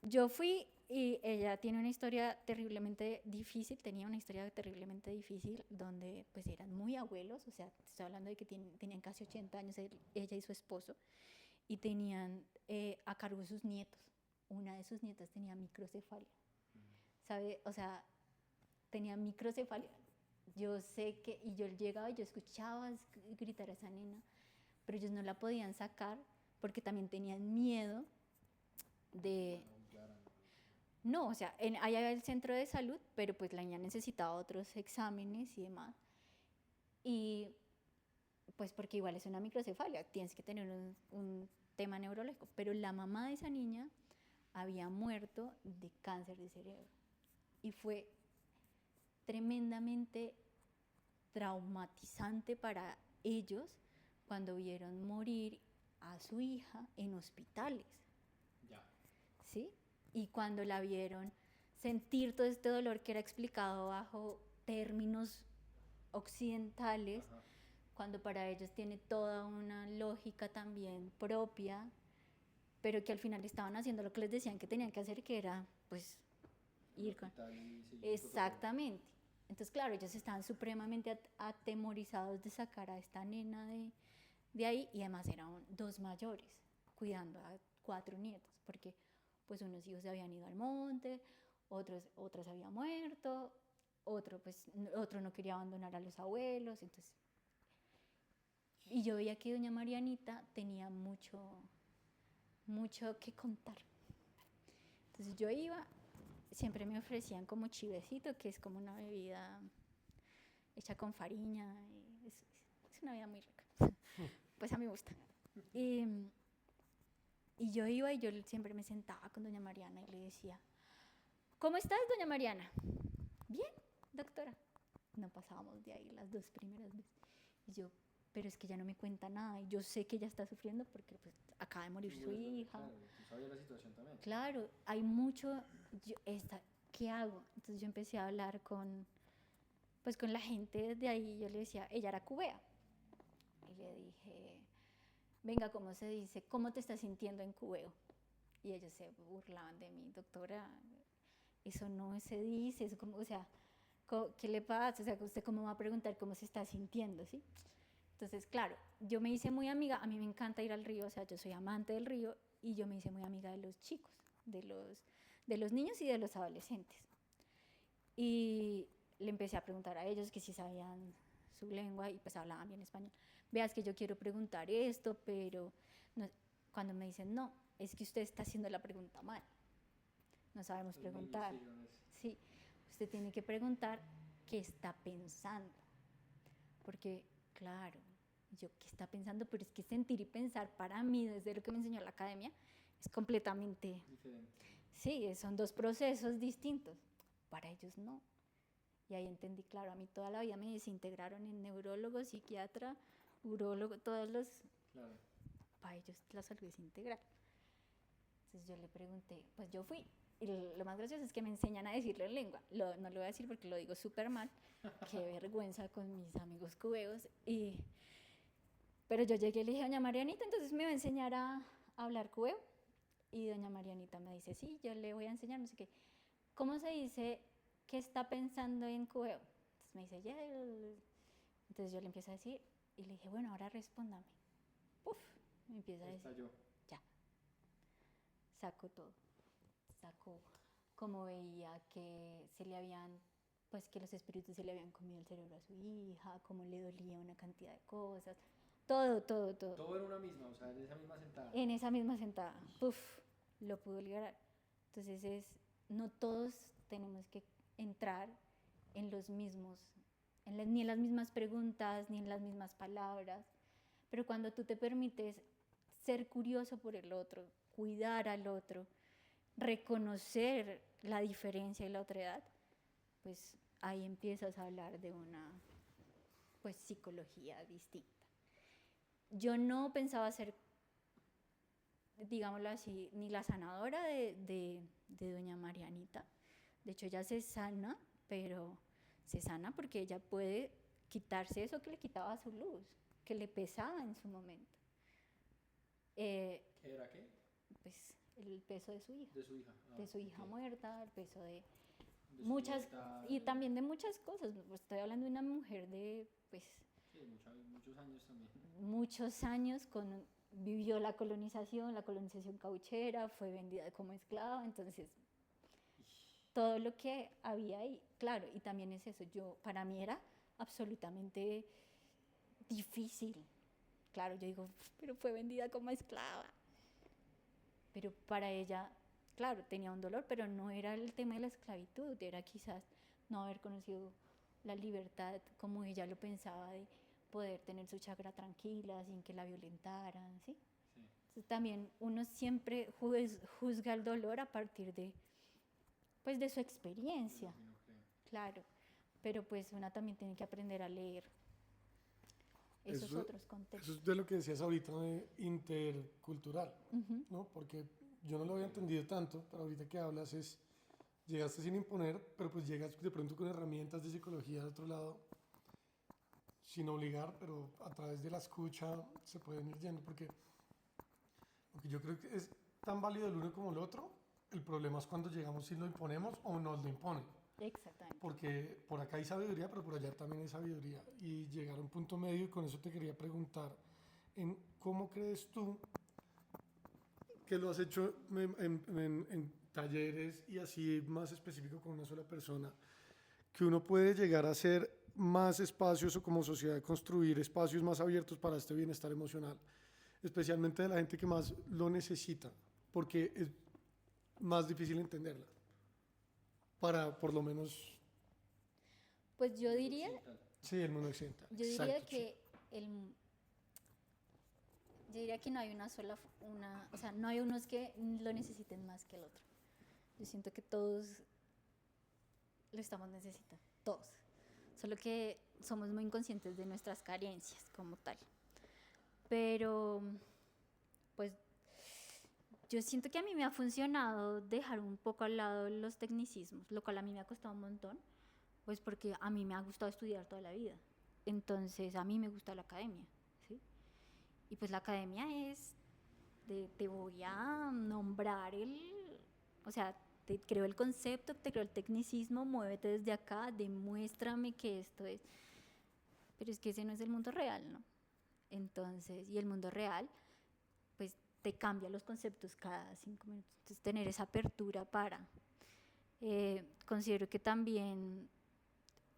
Yo fui y ella tiene una historia terriblemente difícil, tenía una historia terriblemente difícil donde pues eran muy abuelos, o sea, estoy hablando de que tenían casi 80 años ella y su esposo, y tenían a cargo sus nietos. Una de sus nietas tenía microcefalia, ¿sabe? O sea, tenía microcefalia. Yo sé que, y yo llegaba y yo escuchaba gritar a esa nena, pero ellos no la podían sacar porque también tenían miedo de... No, o sea, ahí había el centro de salud, pero pues la niña necesitaba otros exámenes y demás. Y pues porque igual es una microcefalia, tienes que tener un tema neurológico. Pero la mamá de esa niña había muerto de cáncer de cerebro. Y fue tremendamente traumatizante para ellos cuando vieron morir a su hija en hospitales. ¿Sí? Y cuando la vieron sentir todo este dolor que era explicado bajo términos occidentales, cuando para ellos tiene toda una lógica también propia, pero que al final estaban haciendo lo que les decían que tenían que hacer, que era pues ir con... Exactamente. Entonces, claro, ellos estaban supremamente atemorizados de sacar a esta nena de ahí, y además eran dos mayores cuidando a 4 nietos, porque pues unos hijos se habían ido al monte, otros habían muerto, otro no quería abandonar a los abuelos, entonces... Y yo veía que doña Marianita tenía mucho que contar. Entonces yo iba, siempre me ofrecían como chivecito, que es como una bebida hecha con fariña, y es una bebida muy rica. Pues a mí me gusta. Y yo iba y yo siempre me sentaba con doña Mariana y le decía, ¿cómo estás, doña Mariana? Bien, doctora. No pasábamos de ahí las 2 primeras veces. Y yo, pero es que ella no me cuenta nada y yo sé que ella está sufriendo porque pues, acaba de morir su hija. Claro, tú sabías la situación también. Claro, hay mucho, ¿qué hago? Entonces yo empecé a hablar con la gente de ahí. Yo le decía, ella era cubea, y le dije, venga, ¿cómo se dice? ¿Cómo te estás sintiendo en cubeo? Y ellos se burlaban de mí, doctora, eso no se dice, eso como, o sea, ¿qué le pasa? O sea, ¿usted cómo va a preguntar cómo se está sintiendo, sí? Entonces, claro, yo me hice muy amiga, a mí me encanta ir al río, o sea, yo soy amante del río, y yo me hice muy amiga de los chicos, de los niños y de los adolescentes. Y le empecé a preguntar a ellos que si sabían su lengua, y pues hablaban bien español. Veas que yo quiero preguntar esto, pero no, cuando me dicen, no, es que usted está haciendo la pregunta mal. No sabemos preguntar. Sí, usted tiene que preguntar qué está pensando. Porque, claro, yo qué está pensando, pero es que sentir y pensar para mí, desde lo que me enseñó la academia, es completamente diferente. Sí, son 2 procesos distintos. Para ellos no. Y ahí entendí, claro, a mí toda la vida me desintegraron en neurólogo, psiquiatra, urólogo, todos los... Claro. Para ellos la salud es integral. Entonces yo le pregunté, pues yo fui. Y lo más gracioso es que me enseñan a decirlo en lengua. No lo voy a decir porque lo digo súper mal. Qué vergüenza con mis amigos cubeos. Pero yo llegué y le dije a doña Marianita, entonces me va a enseñar a hablar cubeo. Y doña Marianita me dice, sí, yo le voy a enseñar, no sé qué. ¿Cómo se dice qué está pensando en cubeo? me dice, ya. Entonces yo le empiezo a decir y le dije, bueno, ahora respóndame. Puf, me empieza a decir, Estalló. ya. Sacó todo. Sacó como veía que se le habían, pues que los espíritus se le habían comido el cerebro a su hija, cómo le dolía una cantidad de cosas. Todo. Todo en una misma, o sea, en esa misma sentada. En esa misma sentada. Puf, lo pudo liberar. Entonces no todos tenemos que entrar en los mismos, ni en las mismas preguntas, ni en las mismas palabras, pero cuando tú te permites ser curioso por el otro, cuidar al otro, reconocer la diferencia y la otredad, pues ahí empiezas a hablar de una pues psicología distinta. Yo no pensaba ser, digámoslo así, ni la sanadora de doña Marianita. De hecho, ella se sana, pero se sana porque ella puede quitarse eso que le quitaba su luz, que le pesaba en su momento. ¿Qué era qué? Pues el peso de su hija. De su hija. De su hija muerta, el peso de su muchas, nieta, y también de muchas cosas. Estoy hablando de una mujer de, pues, sí, muchos años también. Muchos años vivió la colonización cauchera, fue vendida como esclava, entonces todo lo que había ahí, claro, y también es eso, para mí era absolutamente difícil, claro, yo digo, pero fue vendida como esclava, pero para ella, claro, tenía un dolor, pero no era el tema de la esclavitud, era quizás no haber conocido la libertad como ella lo pensaba, de poder tener su chakra tranquila sin que la violentaran, ¿sí? Sí. Entonces, también uno siempre juzga el dolor a partir de, pues, de su experiencia, claro, pero pues uno también tiene que aprender a leer esos otros contextos. Eso es de lo que decías ahorita de intercultural, ¿no? Porque yo no lo había entendido tanto, pero ahorita que hablas llegaste sin imponer, pero pues llegas de pronto con herramientas de psicología de otro lado, sin obligar, pero a través de la escucha se pueden ir yendo, porque yo creo que es tan válido el uno como el otro. El problema es cuando llegamos y lo imponemos o nos lo imponen. Exactamente. Porque por acá hay sabiduría, pero por allá también hay sabiduría. Y llegar a un punto medio, y con eso te quería preguntar, ¿cómo crees tú que lo has hecho en talleres y así más específico con una sola persona, que uno puede llegar a hacer más espacios o como sociedad construir espacios más abiertos para este bienestar emocional, especialmente de la gente que más lo necesita, porque es más difícil entenderla, para por lo menos... Pues yo diría... Sí, el mundo occidental. Yo diría que yo diría que no hay o sea, no hay unos que lo necesiten más que el otro. Yo siento que todos lo estamos necesitando, todos. Solo que somos muy inconscientes de nuestras carencias como tal. Pero, pues, yo siento que a mí me ha funcionado dejar un poco al lado los tecnicismos, lo cual a mí me ha costado un montón, pues porque a mí me ha gustado estudiar toda la vida. Entonces, a mí me gusta la academia, ¿sí? Y pues la academia es te voy a nombrar o sea, te creo el concepto, te creo el tecnicismo, muévete desde acá, demuéstrame que esto es. Pero es que ese no es el mundo real, ¿no? Entonces, y el mundo real, pues te cambia los conceptos cada 5 minutos. Entonces, tener esa apertura para. Considero que también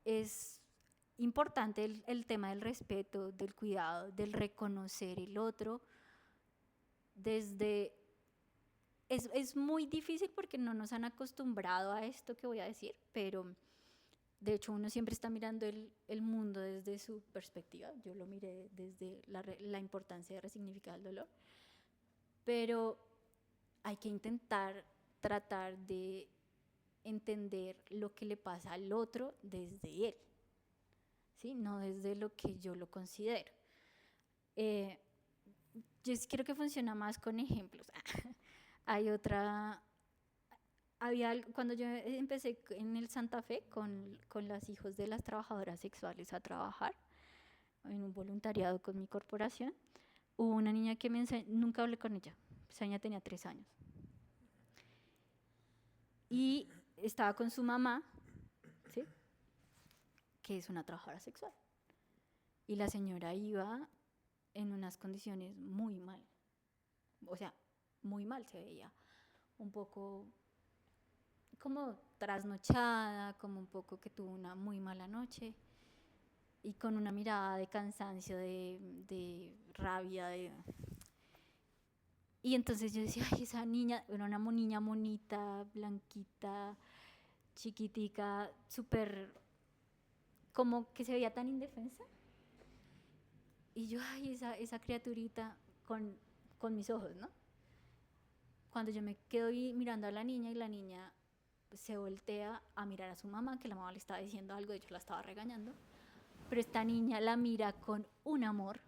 es importante el tema del respeto, del cuidado, del reconocer el otro. Es muy difícil porque no nos han acostumbrado a esto que voy a decir, pero de hecho uno siempre está mirando el mundo desde su perspectiva. Yo lo miré desde la importancia de resignificar el dolor, pero hay que intentar tratar de entender lo que le pasa al otro desde él, ¿sí? No desde lo que yo lo considero. Yo creo que funciona más con ejemplos. Cuando yo empecé en el Santa Fe con los hijos de las trabajadoras sexuales a trabajar en un voluntariado con mi corporación, hubo una niña que me enseñó, nunca hablé con ella, esa niña tenía 3 años. Y estaba con su mamá, ¿sí? que es una trabajadora sexual. Y la señora iba en unas condiciones muy mal. O sea, muy mal se veía. Un poco como trasnochada, como un poco que tuvo una muy mala noche. Y con una mirada de cansancio, de rabia. Y entonces yo decía, ay, esa niña, era una niña monita, blanquita, chiquitica, súper, como que se veía tan indefensa. Y yo, ay, esa criaturita con mis ojos, ¿no? Cuando yo me quedo ahí mirando a la niña y la niña se voltea a mirar a su mamá, que la mamá le estaba diciendo algo, de hecho la estaba regañando, pero esta niña la mira con un amor,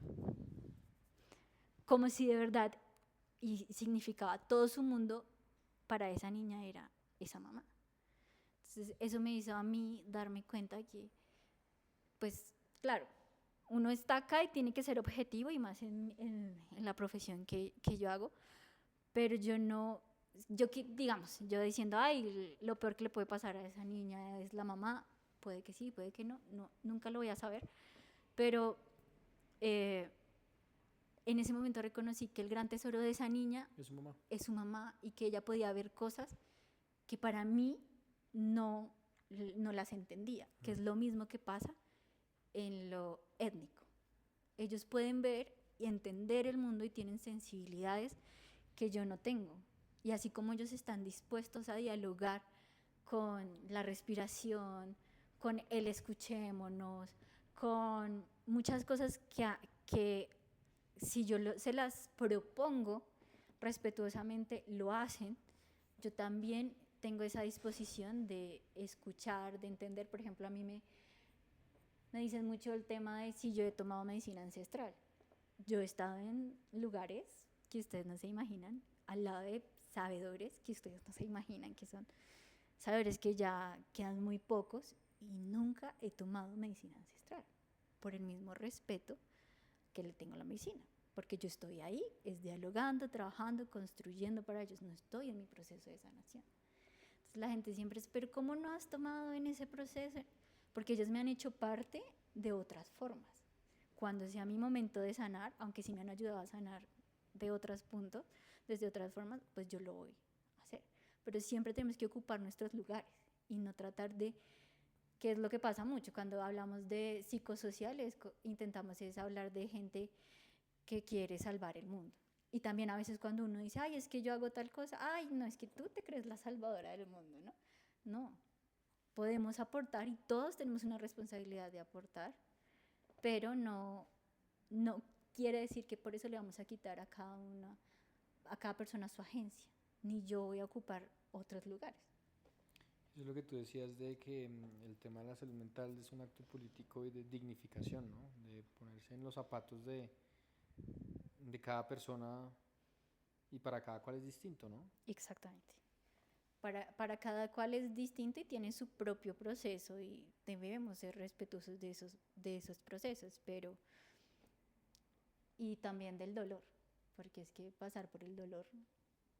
como si de verdad, y significaba todo su mundo, para esa niña era esa mamá. Entonces eso me hizo a mí darme cuenta que, pues claro, uno está acá y tiene que ser objetivo, y más en la profesión que yo hago, pero yo no, digamos, yo diciendo, ay, lo peor que le puede pasar a esa niña es la mamá, puede que sí, puede que no, nunca lo voy a saber, pero en ese momento reconocí que el gran tesoro de esa niña es su mamá, y que ella podía ver cosas que para mí no las entendía, que es lo mismo que pasa en lo étnico. Ellos pueden ver y entender el mundo y tienen sensibilidades que yo no tengo. Y así como ellos están dispuestos a dialogar con la respiración, con el escuchémonos, con muchas cosas que si yo se las propongo respetuosamente, lo hacen, yo también tengo esa disposición de escuchar, de entender. Por ejemplo, a mí me dicen mucho el tema de si yo he tomado medicina ancestral. Yo he estado en lugares que ustedes no se imaginan, al lado de sabedores que ustedes no se imaginan, que son sabedores que ya quedan muy pocos, y nunca he tomado medicina ancestral, por el mismo respeto que le tengo a la medicina, porque yo estoy ahí, es dialogando, trabajando, construyendo para ellos, no estoy en mi proceso de sanación. Entonces la gente siempre es, pero ¿cómo no has tomado en ese proceso? Porque ellos me han hecho parte de otras formas. Cuando sea mi momento de sanar, aunque sí me han ayudado a sanar de otros puntos, desde otras formas, pues yo lo voy a hacer. Pero siempre tenemos que ocupar nuestros lugares y no tratar de, que es lo que pasa mucho cuando hablamos de psicosociales, intentamos es hablar de gente que quiere salvar el mundo. Y también a veces cuando uno dice, ay, es que yo hago tal cosa, ay, no, es que tú te crees la salvadora del mundo, ¿no? No, podemos aportar y todos tenemos una responsabilidad de aportar, pero no quiere decir que por eso le vamos a quitar a cada persona su agencia, ni yo voy a ocupar otros lugares. Eso es lo que tú decías de que el tema de la salud mental es un acto político y de dignificación, ¿no? De ponerse en los zapatos de cada persona, y para cada cual es distinto, ¿no? Exactamente. Para cada cual es distinto y tiene su propio proceso, y debemos ser respetuosos de esos procesos, pero y también del dolor, porque es que pasar por el dolor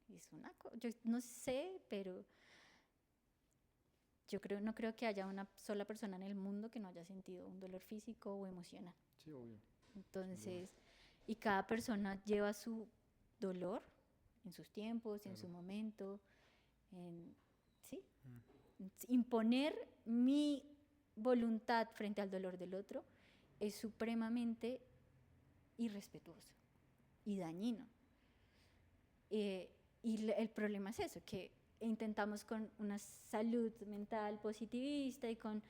es una cosa, yo no sé, pero no creo que haya una sola persona en el mundo que no haya sentido un dolor físico o emocional. Sí, obvio. Entonces, y cada persona lleva su dolor en sus tiempos, claro, en su momento, ¿sí? Imponer mi voluntad frente al dolor del otro es supremamente irrespetuoso y dañino. Y el problema es eso, que intentamos con una salud mental positivista y con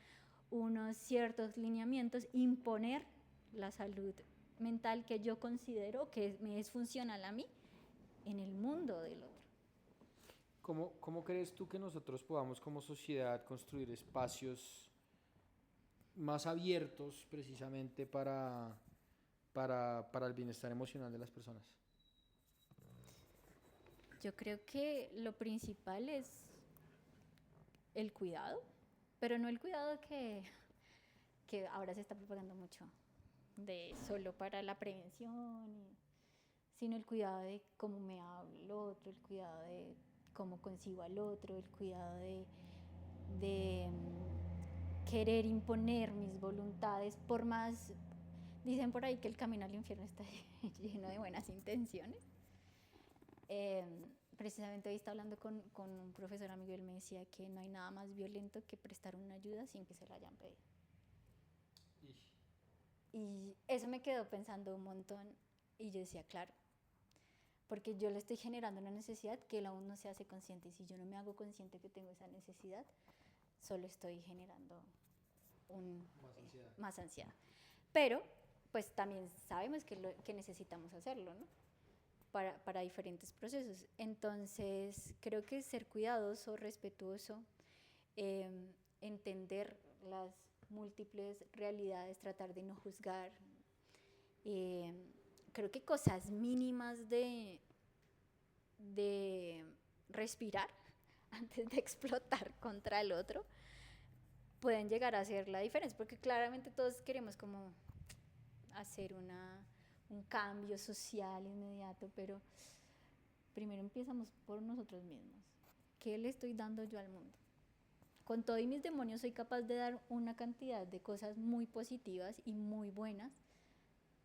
unos ciertos lineamientos imponer la salud mental que yo considero que me es funcional a mí en el mundo del otro. ¿Cómo crees tú que nosotros podamos como sociedad construir espacios más abiertos precisamente para el bienestar emocional de las personas? Yo creo que lo principal es el cuidado, pero no el cuidado que ahora se está propagando mucho, de solo para la prevención, sino el cuidado de cómo me habla el otro, el cuidado de cómo concibo al otro, el cuidado de querer imponer mis voluntades, por más, dicen por ahí que el camino al infierno está lleno de buenas intenciones. Precisamente hoy estaba hablando con un profesor amigo y él me decía que no hay nada más violento que prestar una ayuda sin que se la hayan pedido. Y eso me quedó pensando un montón y yo decía, claro, porque yo le estoy generando una necesidad que él aún no se hace consciente, y si yo no me hago consciente que tengo esa necesidad, solo estoy generando más ansiedad. Pero pues también sabemos que necesitamos hacerlo, ¿no? Para diferentes procesos. Entonces creo que ser cuidadoso, respetuoso, entender las múltiples realidades, tratar de no juzgar, creo que cosas mínimas de respirar antes de explotar contra el otro pueden llegar a hacer la diferencia, porque claramente todos queremos como hacer un cambio social inmediato, pero primero empezamos por nosotros mismos. ¿Qué le estoy dando yo al mundo? Con todo y mis demonios soy capaz de dar una cantidad de cosas muy positivas y muy buenas,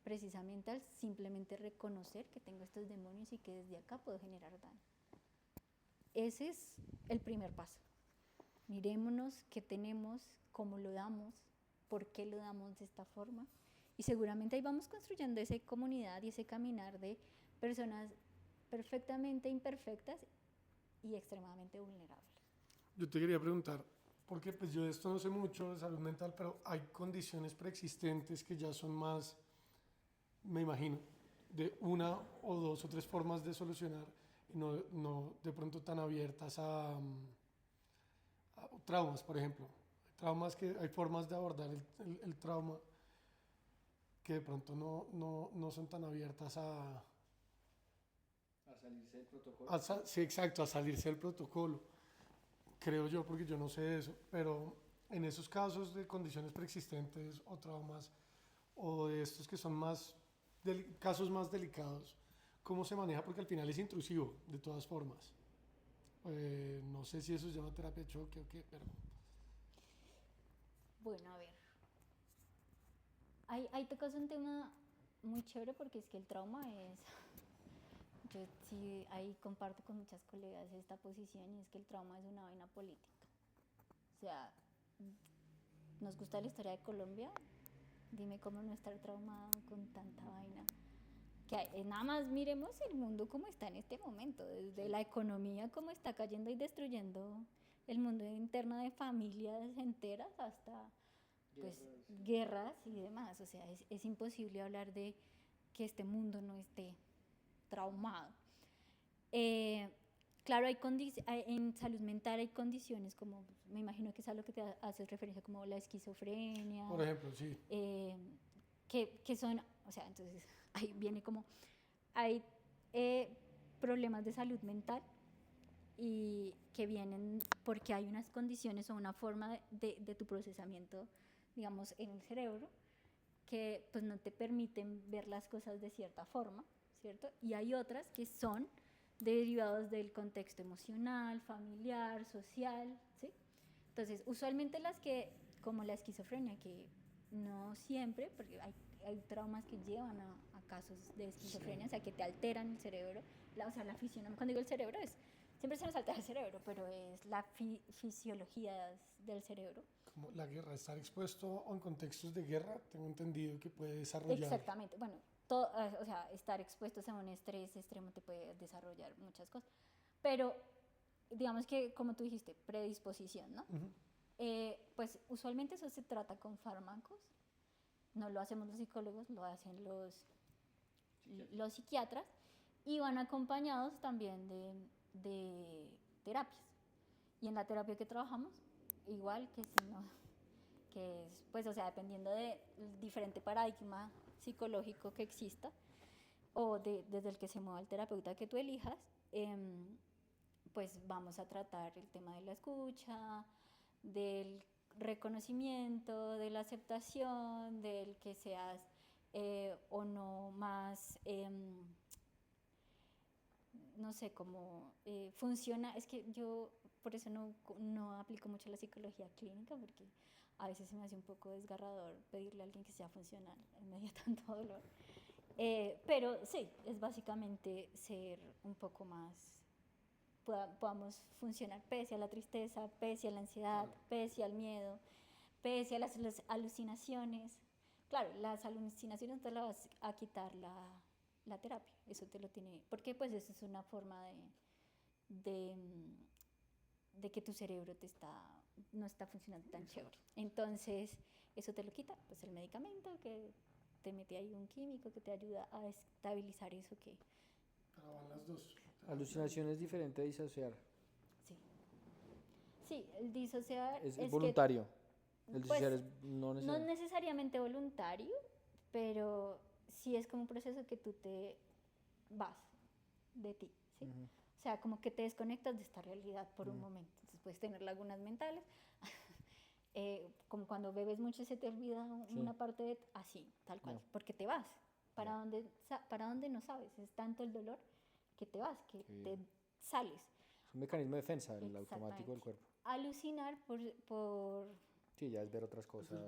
precisamente al simplemente reconocer que tengo estos demonios y que desde acá puedo generar daño. Ese es el primer paso. Mirémonos qué tenemos, cómo lo damos, por qué lo damos de esta forma. Y seguramente ahí vamos construyendo esa comunidad y ese caminar de personas perfectamente imperfectas y extremadamente vulnerables. Yo te quería preguntar, porque pues yo de esto no sé mucho de salud mental, pero hay condiciones preexistentes que ya son más, me imagino, de una o dos o tres formas de solucionar y no de pronto tan abiertas a traumas, por ejemplo. Traumas que hay formas de abordar el trauma que de pronto no son tan abiertas a salirse del protocolo. Sí, exacto, a salirse del protocolo. Creo yo, porque yo no sé eso, pero en esos casos de condiciones preexistentes o traumas o de estos que son casos más delicados, ¿cómo se maneja? Porque al final es intrusivo, de todas formas. No sé si eso se llama terapia de choque o qué, pero... Bueno, a ver. Ahí tocas un tema muy chévere porque es que el trauma es... Yo sí ahí comparto con muchas colegas esta posición, y es que el trauma es una vaina política. O sea, ¿nos gusta la historia de Colombia? Dime cómo no estar traumado con tanta vaina. Nada más miremos el mundo como está en este momento, desde la economía como está cayendo y destruyendo el mundo interno de familias enteras hasta pues guerras y demás. O sea, es imposible hablar de que este mundo no esté traumado. Claro, en salud mental hay condiciones como, me imagino que es a lo que te haces referencia, como la esquizofrenia. Por ejemplo, sí. Que son, o sea, entonces ahí viene como, hay problemas de salud mental y que vienen porque hay unas condiciones o una forma de tu procesamiento, digamos, en el cerebro que pues no te permiten ver las cosas de cierta forma, ¿cierto? Y hay otras que son derivados del contexto emocional, familiar, social, ¿sí? Entonces, usualmente las que, como la esquizofrenia, que no siempre, porque hay traumas que llevan a casos de esquizofrenia, sí. O sea, que te alteran el cerebro, o sea, la fisionomía, cuando digo el cerebro siempre se nos altera el cerebro, pero es la fisiología del cerebro. Como la guerra, estar expuesto en contextos de guerra, tengo entendido que puede desarrollar. Exactamente, bueno, o sea, estar expuesto a un estrés extremo te puede desarrollar muchas cosas, pero digamos que, como tú dijiste, predisposición, ¿no? Uh-huh. Pues usualmente eso se trata con fármacos, no lo hacemos los psicólogos, lo hacen los psiquiatras, y van acompañados también de terapias. Y en la terapia que trabajamos, igual que si no, que es, pues, o sea, dependiendo del diferente paradigma psicológico que exista, o desde el que se mueva el terapeuta que tú elijas, pues vamos a tratar el tema de la escucha, del reconocimiento, de la aceptación, del que seas o no más, no sé cómo funciona. Es que yo por eso no aplico mucho la psicología clínica, porque a veces se me hace un poco desgarrador pedirle a alguien que sea funcional en medio de tanto dolor. Pero sí, es básicamente ser un poco más, podamos funcionar pese a la tristeza, pese a la ansiedad, pese al miedo, pese a las alucinaciones. Claro, las alucinaciones te las vas a quitar la terapia, eso te lo tiene, porque pues eso es una forma de, de que tu cerebro no está funcionando tan chévere. Entonces, eso te lo quita, pues el medicamento que te mete ahí un químico que te ayuda a estabilizar eso que... Pero van las dos. Alucinación es diferente de disociar. Sí. Sí, el disociar Es voluntario. El pues, disociar es no no necesario. necesariamente voluntario, pero sí es como un proceso que tú te vas de ti, ¿sí? O sea, como que te desconectas de esta realidad por un momento. Entonces puedes tener lagunas mentales, como cuando bebes mucho y se te olvida una parte de... Así, tal cual, porque te vas. ¿Para dónde no sabes? Es tanto el dolor que te vas, que te sales. Es un mecanismo de defensa, el automático del cuerpo. Alucinar por Sí, ya es ver otras cosas.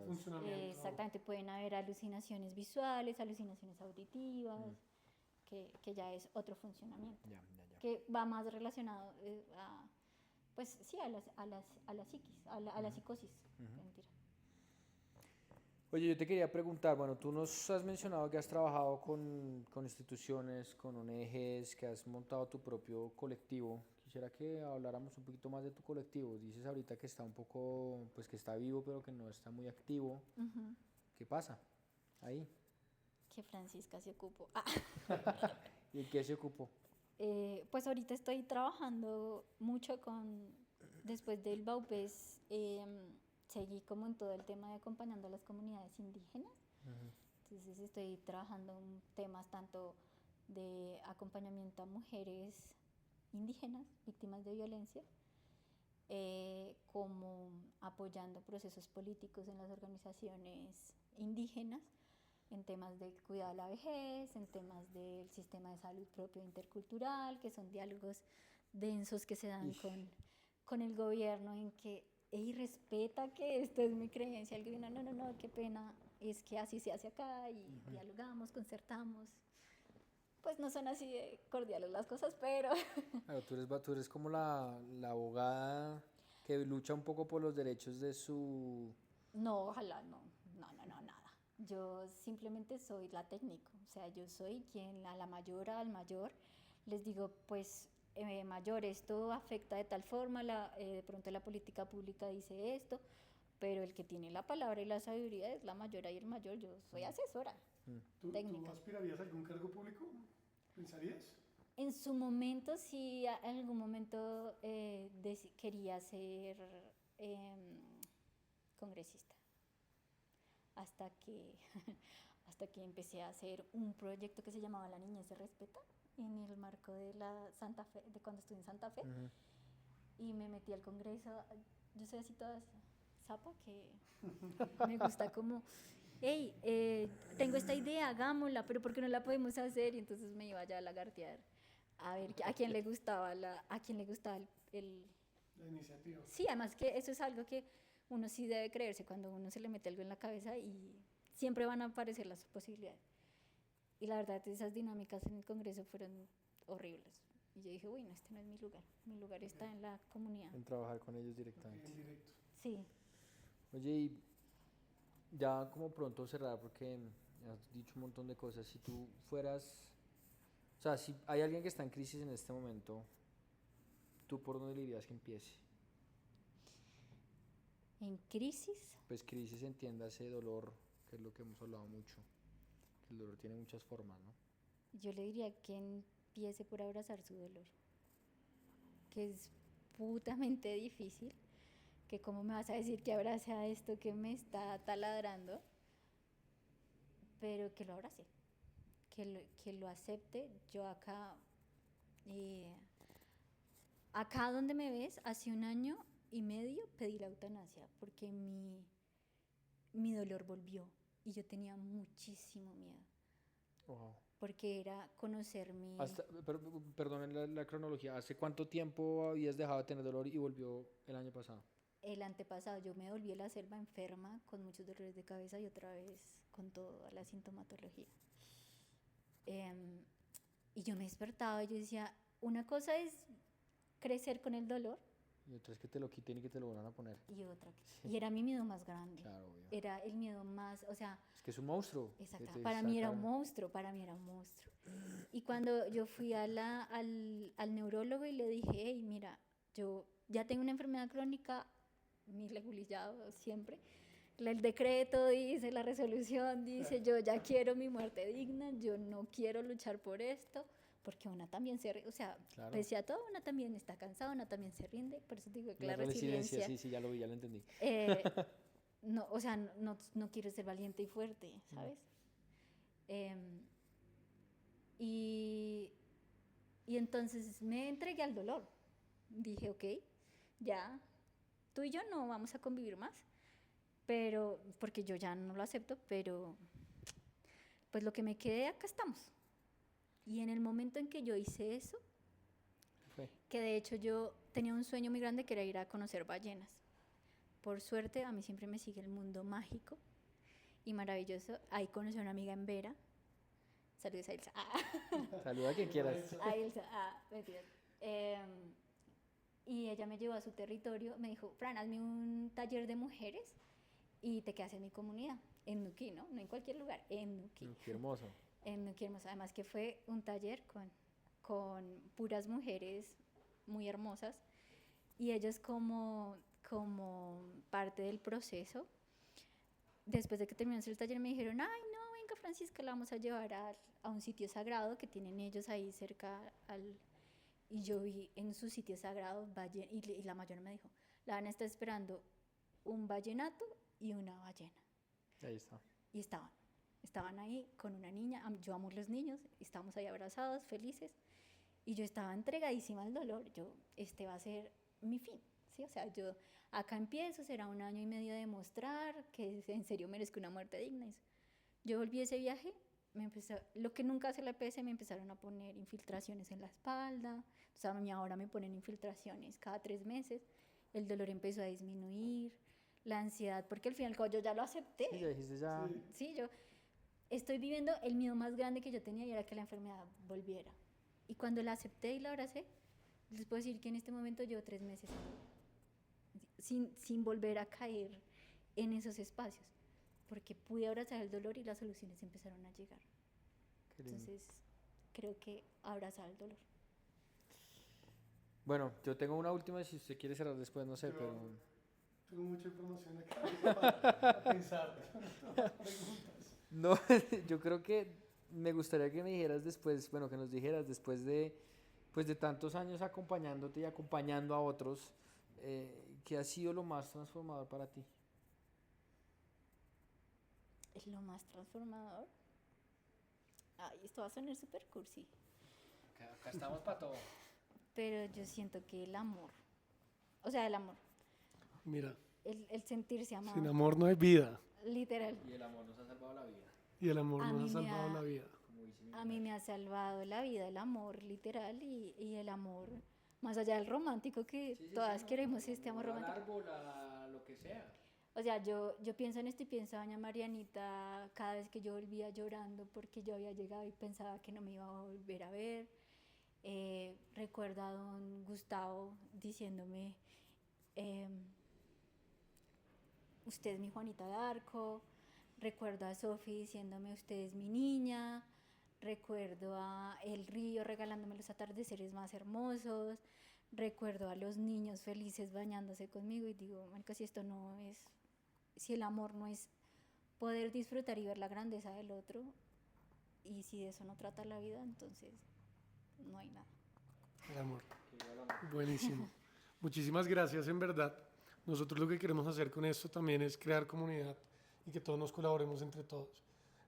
exactamente, pueden haber alucinaciones visuales, alucinaciones auditivas, que ya es otro funcionamiento. Ya. Que va más relacionado pues sí, a la psiquis, a la psicosis. Mentira. Oye, yo te quería preguntar, bueno, tú nos has mencionado que has trabajado con instituciones, con ONGs, que has montado tu propio colectivo. Quisiera que habláramos un poquito más de tu colectivo. Dices ahorita que está un poco, pues que está vivo, pero que no está muy activo. ¿Qué pasa ahí? Que Francisca se ocupó. ¿Y en qué se ocupó? Pues ahorita estoy trabajando mucho después del Baupés, seguí como en todo el tema de acompañando a las comunidades indígenas. Entonces estoy trabajando en temas tanto de acompañamiento a mujeres indígenas, víctimas de violencia, como apoyando procesos políticos en las organizaciones indígenas, en temas de cuidado a la vejez, en temas del sistema de salud propio intercultural, que son diálogos densos que se dan con el gobierno en que, hey, respeta que esto es mi creencia, el gobierno, no, qué pena, es que así se hace acá y dialogamos, concertamos. Pues no son así de cordiales las cosas, pero... Claro, tú eres como la abogada que lucha un poco por los derechos de su... No, ojalá, no, nada. Yo simplemente soy la técnico, o sea, yo soy quien a la mayor, al mayor, les digo, pues, mayor, esto afecta de tal forma, de pronto la política pública dice esto, pero el que tiene la palabra y la sabiduría es la mayora y el mayor, yo soy asesora técnica. ¿Tú aspirarías a algún cargo público? ¿Pensarías? En su momento, sí, en algún momento quería ser congresista. Hasta que empecé a hacer un proyecto que se llamaba La Niñez se Respeta en el marco de la Santa Fe, de cuando estuve en Santa Fe, y me metí al Congreso. Yo soy así toda zapa que me gusta como, hey, tengo esta idea, hagámosla, pero ¿por qué no la podemos hacer? Y entonces me iba ya a lagartear a ver a quién le gustaba la iniciativa. Sí, además que eso es algo que uno sí debe creerse cuando uno se le mete algo en la cabeza y siempre van a aparecer las posibilidades. Y la verdad, esas dinámicas en el Congreso fueron horribles. Y yo dije, uy, no, este no es mi lugar está en la comunidad. En trabajar con ellos directamente. En directo. Sí. Oye, y ya como pronto cerrar, porque has dicho un montón de cosas, si tú fueras, o sea, si hay alguien que está en crisis en este momento, ¿tú por dónde le dirías que empiece? ¿En crisis? Pues crisis, entiéndase dolor, que es lo que hemos hablado mucho, que el dolor tiene muchas formas, ¿no? Yo le diría que empiece por abrazar su dolor, que es putamente difícil, que cómo me vas a decir que abrace a esto que me está taladrando, pero que lo abrace, que lo acepte. Yo acá donde me ves, hace 1 año y medio pedí la eutanasia porque mi dolor volvió y yo tenía muchísimo miedo. Wow. Porque era conocer Perdón la cronología, ¿hace cuánto tiempo habías dejado de tener dolor y volvió el año pasado? el antepasado, yo me volví a la selva enferma con muchos dolores de cabeza y otra vez con toda la sintomatología. Em, y yo me despertaba y yo decía, una cosa es crecer con el dolor Y otra es que te lo quiten y que te lo vuelvan a poner. y otra. Y era mi miedo más grande. Claro, obvio. Era el miedo más, o sea, Es que es un monstruo. exacto, Te para mí era un saca- monstruo, para mí era un monstruo. Y cuando yo fui al neurólogo y le dije, hey, mira, yo ya tengo una enfermedad crónica, mi regulillado siempre, el decreto dice, la resolución dice, yo ya quiero mi muerte digna, yo no quiero luchar por esto, porque una también o sea, Claro. pese a todo, una también está cansada, una también se rinde, por eso digo que La la resiliencia, sí, sí, ya lo vi, ya lo entendí. eh, no, o sea, no quiero ser valiente y fuerte, ¿sabes? Em, y, y entonces me entregué al dolor. Dije, ok, ya, tú y yo no vamos a convivir más, pero, porque yo ya no lo acepto, pero pues lo que me quede, acá estamos. Y en el momento en que yo hice eso, Fue. que de hecho yo tenía un sueño muy grande que era ir a conocer ballenas. Por suerte, a mí siempre me sigue el mundo mágico y maravilloso. Ahí conocí a una amiga en Vera. Saludos a Elsa. Saluda a quien quieras. A Elsa. Mentiras. Y ella me llevó a su territorio. Me dijo, Fran, hazme un taller de mujeres y te quedas en mi comunidad. En Nuquí, ¿no? No en cualquier lugar. En Nuquí. Qué hermoso. En Nuquí, hermoso. Además que fue un taller con puras mujeres muy hermosas. Y ellas como parte del proceso, después de que terminó el taller me dijeron, ay no, venga Francisca, la vamos a llevar a un sitio sagrado que tienen ellos ahí cerca y yo vi en su sitio sagrado y la mayor me dijo, la van a estar esperando un vallenato y una ballena. Ahí está. Y estaban ahí con una niña, yo amo los niños, estábamos ahí abrazados, felices, y yo estaba entregadísima al dolor, este va a ser mi fin, ¿sí? O sea, yo acá empiezo, será 1 año y medio de demostrar que en serio merezco una muerte digna. Yo volví a ese viaje, lo que nunca hace la EPS, me empezaron a poner infiltraciones en la espalda, o sea, ahora me ponen infiltraciones cada 3 meses, el dolor empezó a disminuir, la ansiedad, porque al final yo ya lo acepté. Sí, ya dijiste ya. Sí, yo estoy viviendo el miedo más grande que yo tenía y era que la enfermedad volviera. Y cuando la acepté y la abracé, les puedo decir que en este momento llevo 3 meses sin volver a caer en esos espacios, porque pude abrazar el dolor y las soluciones empezaron a llegar. Qué lindo. Entonces, creo que abrazar el dolor. Bueno, yo tengo una última, si usted quiere cerrar después, no sé, Yo- pero... Tengo mucha información acá para pensar. Preguntas. No, yo creo que me gustaría que me dijeras después, bueno, que nos dijeras después de, pues de tantos años acompañándote y acompañando a otros, ¿qué ha sido lo más transformador para ti? Es lo más transformador. Ay, esto va a sonar súper cursi, Acá estamos para todo. pero yo siento que el amor, o sea, el amor, Mira, el sentirse amado, sin amor no hay vida. literal. Y el amor nos ha salvado la vida, Y el amor A nos mí ha me salvado ha- la vida. como dice mi A mí me ha salvado la vida el amor, literal, y el amor, más allá del romántico, que todas queremos este amor romántico. árbol, a lo que sea. O sea, yo pienso en esto y pienso a doña Marianita cada vez que yo volvía llorando porque yo había llegado y pensaba que no me iba a volver a ver. Recuerdo a don Gustavo diciéndome, usted es mi Juanita de Arco. Recuerdo a Sofi diciéndome, usted es mi niña. Recuerdo a el río regalándome los atardeceres más hermosos. Recuerdo a los niños felices bañándose conmigo y digo, marica, si esto no es, si el amor no es poder disfrutar y ver la grandeza del otro, y si de eso no trata la vida, entonces no hay nada. El amor. Buenísimo. Muchísimas gracias, en verdad. Nosotros lo que queremos hacer con esto también es crear comunidad y que todos nos colaboremos entre todos.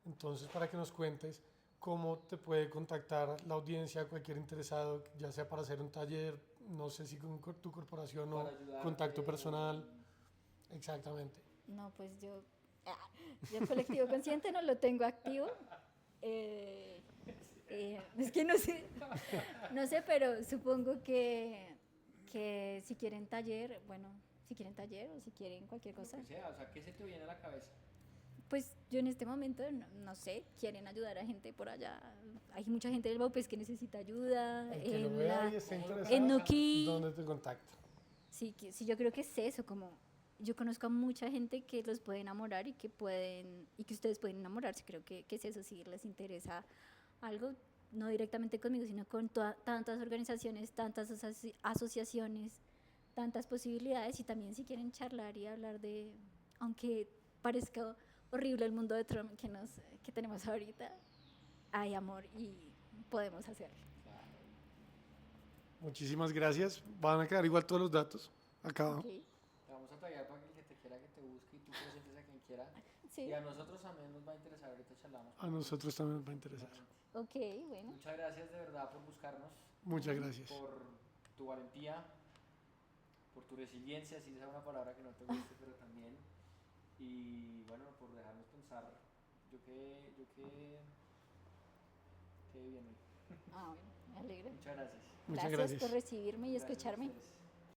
Entonces, para que nos cuentes cómo te puede contactar la audiencia, cualquier interesado, ya sea para hacer un taller, no sé si con tu corporación o contacto personal. Exactamente. No, pues yo Colectivo Consciente no lo tengo activo. Es que no sé, pero supongo que si quieren taller, bueno, si quieren taller o si quieren cualquier cosa. Lo que sea, o sea, ¿qué se te viene a la cabeza? Pues yo en este momento, no sé, quieren ayudar a gente por allá. Hay mucha gente del Baupés que necesita ayuda. El que lo vea y esté interesado, en Nuki. ¿dónde te contacto? Sí, sí, yo creo que es eso, como yo conozco a mucha gente que los puede enamorar y que pueden, y que ustedes pueden enamorarse. Creo que es eso, si les interesa algo, no directamente conmigo, sino con tantas organizaciones, tantas asociaciones, tantas posibilidades, y también si quieren charlar y hablar de, aunque parezca horrible el mundo de Trump que tenemos ahorita, hay amor y podemos hacerlo. Muchísimas gracias. Van a quedar igual todos los datos acá abajo. Okay. Te vamos a tallar para que el que te quiera que te busque y tú presentes a quien quiera. Sí. Y a nosotros también nos va a interesar, ahorita charlamos. A nosotros también nos va a interesar. Ok, bueno. Muchas gracias de verdad por buscarnos. Muchas gracias. Por tu valentía, por tu resiliencia, si esa es una palabra que no te guste, pero también. Y bueno, por dejarnos pensar. Qué bien hoy. Ah, bueno, me alegra. Muchas gracias. Muchas Gracias gracias. por recibirme y Gracias a escucharme. ustedes.